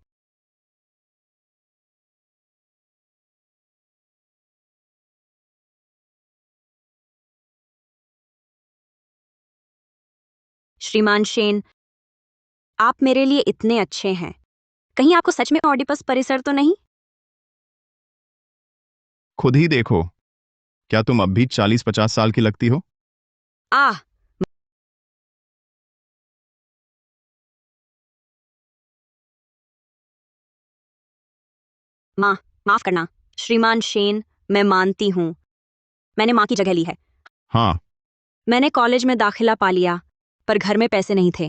श्रीमान शेन, आप मेरे लिए इतने अच्छे हैं। कहीं आपको सच में ऑडिपस परिसर तो नहीं? खुद ही देखो, क्या तुम अब भी 40-50 साल की लगती हो? आह, माफ करना श्रीमान शेन, मैं मानती हूँ मैंने माँ की जगह ली है। हाँ, मैंने कॉलेज में दाखिला पा लिया, पर घर में पैसे नहीं थे।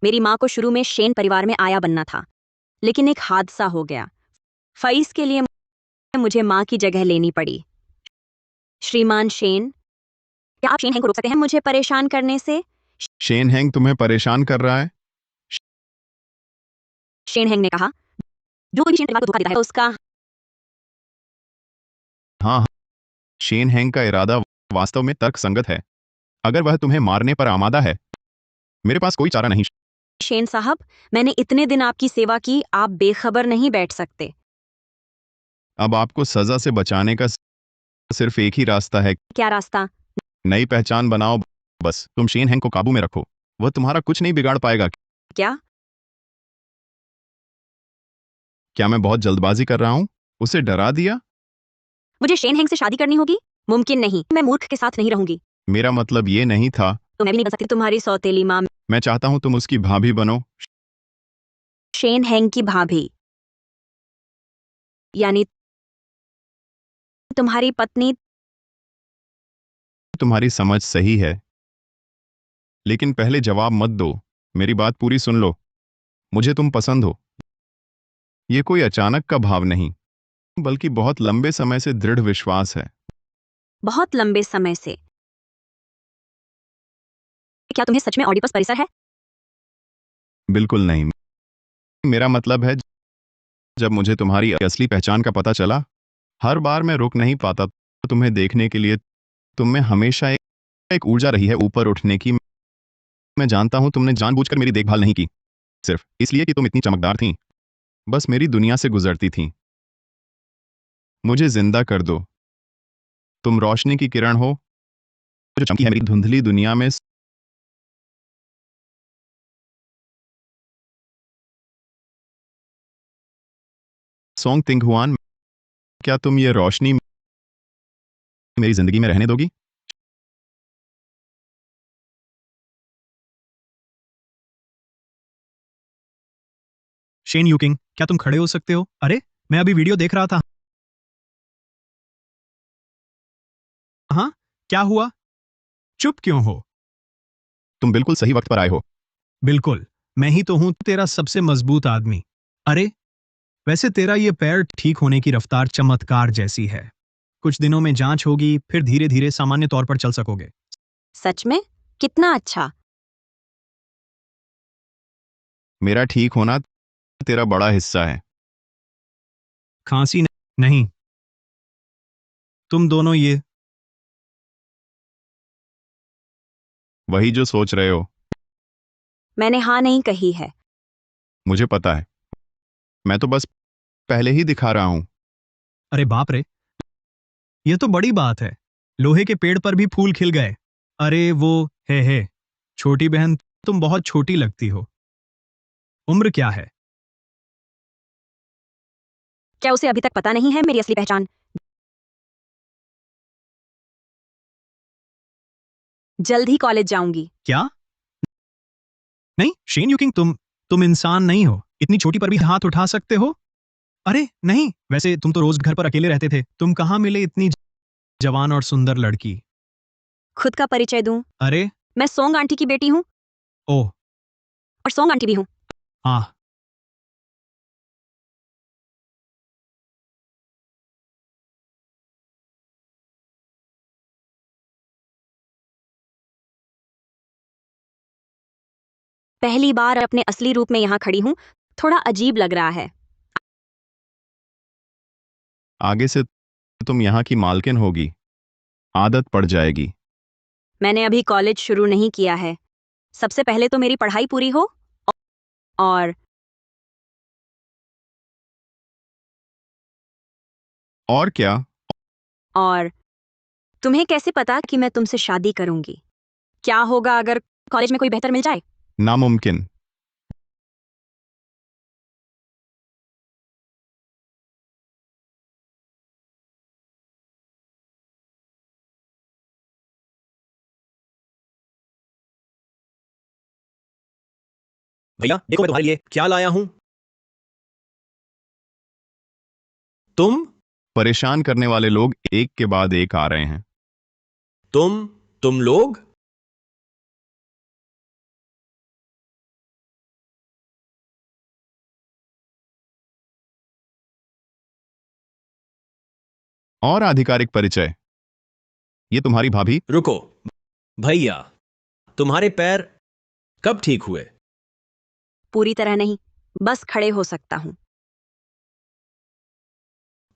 मेरी माँ को शुरू में शेन परिवार में आया बनना था, लेकिन एक हादसा हो गया। फईस के लिए मुझे माँ की जगह लेनी पड़ी। श्रीमान शेन, क्या आप शेन हेंग को रोक सकते हैं मुझे परेशान करने से? शेन हेंग तुम्हें परेशान कर रहा है? शेन हेंग ने कहा, जो कोई भी शेन परिवार को धोखा देता है उसका। हाँ, शेन हेंग का इरादा वास्तव में तर्कसंगत है। अगर वह तुम्हें मारने पर आमादा है, मेरे पास कोई चारा नहीं। शेन साहब, मैंने इतने दिन आपकी सेवा की, आप बेखबर नहीं बैठ सकते। अब आपको सजा से बचाने का सिर्फ एक ही रास्ता है। क्या रास्ता? नई पहचान बनाओ। बस तुम शेन हेंग को काबू में रखो, वह तुम्हारा कुछ नहीं बिगाड़ पाएगा। क्या? क्या मैं बहुत जल्दबाजी कर रहा हूं? उसे डरा दिया? मुझे शेन हेंग से शादी करनी होगी? मुमकिन नहीं, मैं मूर्ख के साथ नहीं रहूंगी। मेरा मतलब ये नहीं था। तो मैं भी नहीं बन सकती तुम्हारी सौतेली माँ। मैं चाहता हूं तुम उसकी भाभी बनो। शेन हेंग की भाभी यानी तुम्हारी पत्नी? तुम्हारी समझ सही है, लेकिन पहले जवाब मत दो। मेरी बात पूरी सुन लो। मुझे तुम पसंद हो। ये कोई अचानक का भाव नहीं, बल्कि बहुत लंबे समय से दृढ़ विश्वास है। बहुत लंबे समय से? क्या तुम्हें सच में ऑडिपस परिसर है? बिल्कुल नहीं। मेरा मतलब है, जब मुझे तुम्हारी असली पहचान का पता चला, हर बार मैं रुक नहीं पाता तुम्हें देखने के लिए। तुम में हमेशा एक ऊर्जा रही है ऊपर उठने की। मैं जानता हूं तुमने जानबूझकर मेरी देखभाल नहीं की, सिर्फ इसलिए कि तुम इतनी चमकदार थीं, बस मेरी दुनिया से गुजरती थीं। मुझे जिंदा कर दो। तुम रोशनी की किरण हो जो चमकी है मेरी धुंधली दुनिया में। सोंग तिंगहुआन, क्या तुम ये रोशनी मेरी जिंदगी में रहने दोगी? शेन यूकिंग, क्या तुम खड़े हो सकते हो? अरे, मैं अभी वीडियो देख रहा था। हाँ, क्या हुआ? चुप क्यों हो? तुम बिल्कुल सही वक्त पर आए हो। बिल्कुल, मैं ही तो हूं तेरा सबसे मजबूत आदमी। अरे, वैसे तेरा ये पैर ठीक होने की रफ्तार चमत्कार जैसी है। कुछ दिनों में जांच होगी, फिर धीरे धीरे सामान्य तौर पर चल सकोगे। सच में? कितना अच्छा। मेरा ठीक होना तेरा बड़ा हिस्सा है। खांसी नहीं। तुम दोनों ये वही जो सोच रहे हो। मैंने हाँ नहीं कही है। मुझे पता है, मैं तो बस पहले ही दिखा रहा हूं। अरे बाप रे, ये तो बड़ी बात है। लोहे के पेड़ पर भी फूल खिल गए। अरे वो हे छोटी बहन, तुम बहुत छोटी लगती हो। उम्र क्या है? क्या उसे अभी तक पता नहीं है मेरी असली पहचान? जल्द ही कॉलेज जाऊंगी। क्या? नहीं शेन यूकिंग, तुम इंसान नहीं हो। इतनी छोटी पर भी हाथ उठा सकते हो? अरे नहीं, वैसे तुम तो रोज घर पर अकेले रहते थे। तुम कहाँ मिले इतनी जवान और सुंदर लड़की? खुद का परिचय दूं? अरे मैं सोंग आंटी की बेटी हूँ ओह और सोंग आंटी भी हूँ। हाँ, पहली बार अपने असली रूप में यहाँ खड़ी हूँ। थोड़ा अजीब लग रहा है। आगे से तुम यहाँ की मालकिन होगी, आदत पड़ जाएगी। मैंने अभी कॉलेज शुरू नहीं किया है। सबसे पहले तो मेरी पढ़ाई पूरी हो और और क्या? और तुम्हें कैसे पता कि मैं तुमसे शादी करूंगी? क्या होगा अगर कॉलेज में कोई बेहतर मिल जाए? नामुमकिन। भैया देखो मैं तुम्हारे लिए क्या लाया हूं। तुम परेशान करने वाले लोग एक के बाद एक आ रहे हैं। तुम लोग और आधिकारिक परिचय, ये तुम्हारी भाभी। रुको भैया, तुम्हारे पैर कब ठीक हुए? पूरी तरह नहीं, बस खड़े हो सकता हूँ।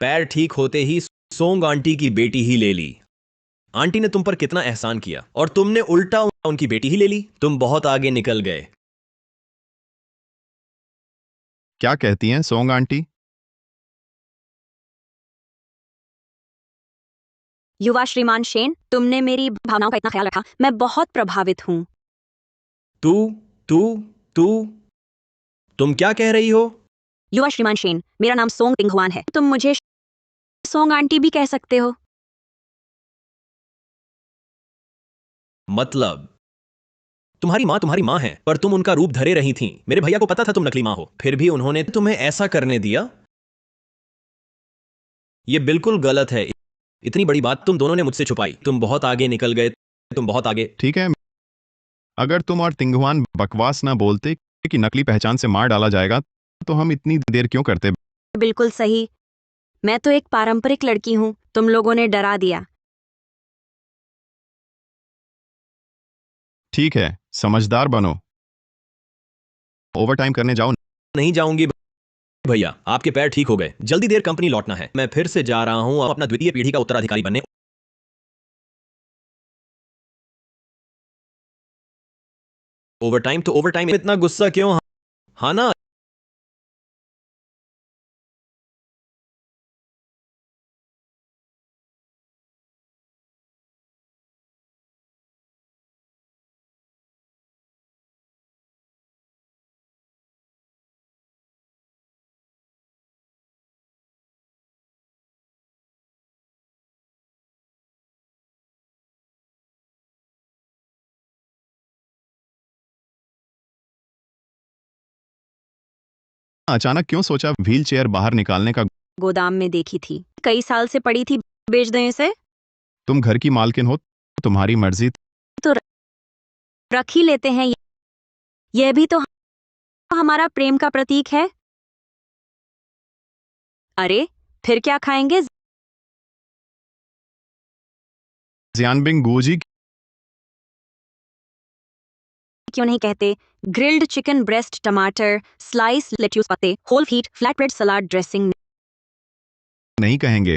पैर ठीक होते ही सोंग आंटी की बेटी ही ले ली। आंटी ने तुम पर कितना एहसान किया और तुमने उल्टा उनकी बेटी ही ले ली। तुम बहुत आगे निकल गए। क्या कहती हैं सोंग आंटी? युवा श्रीमान शेन, तुमने मेरी भावनाओं का इतना ख्याल रखा। मैं बहुत प्रभावित हूँ। तू तू तू तुम क्या कह रही हो? युवा श्रीमान शेन, मेरा नाम सोंग टिंगहुआन है। तुम मुझे सोंग आंटी भी कह सकते हो। मतलब तुम्हारी माँ है, पर तुम उनका रूप धरे रही थीं। मेरे भैया को पता था तुम नकली माँ हो, फिर भी उन्होंने तुम्हें ऐसा करने दिया। यह बिल्कुल गलत है। इतनी बड़ी बात तुम दोनों ने मुझसे छुपाई। तुम बहुत आगे निकल गए। तुम बहुत आगे। ठीक है, अगर तुम और तिंगुआन बकवास ना बोलते कि नकली पहचान से मार डाला जाएगा, तो हम इतनी देर क्यों करते? बिल्कुल सही। मैं तो एक पारंपरिक लड़की हूँ। तुम लोगों ने डरा दिया। ठीक है, समझदार बनो। ओवरटाइम करने जाओ। नहीं जाऊंगी भैया, आपके पैर ठीक हो गए। जल्दी देर कंपनी लौटना है। मैं फिर से जा रहा हूं अपना द्वितीय पीढ़ी का उत्तराधिकारी बनने। ओवरटाइम तो ओवरटाइम, इतना गुस्सा क्यों? हाँ ना। अचानक क्यों सोचा व्हील चेयर बाहर निकालने का? गोदाम में देखी थी, कई साल से पड़ी थी। बेच दें इसे? तुम घर की मालकिन हो, तुम्हारी मर्जी। तो रख ही लेते हैं। यह भी तो हमारा प्रेम का प्रतीक है। अरे फिर क्या खाएंगे? जियानबिंग गुजी। क्यों नहीं कहते? ग्रिल्ड चिकन ब्रेस्ट, टमाटर, स्लाइस लेट्यूस, पत्ते, होल व्हीट, फ्लैट ब्रेड, सलाद ड्रेसिंग। नहीं कहेंगे।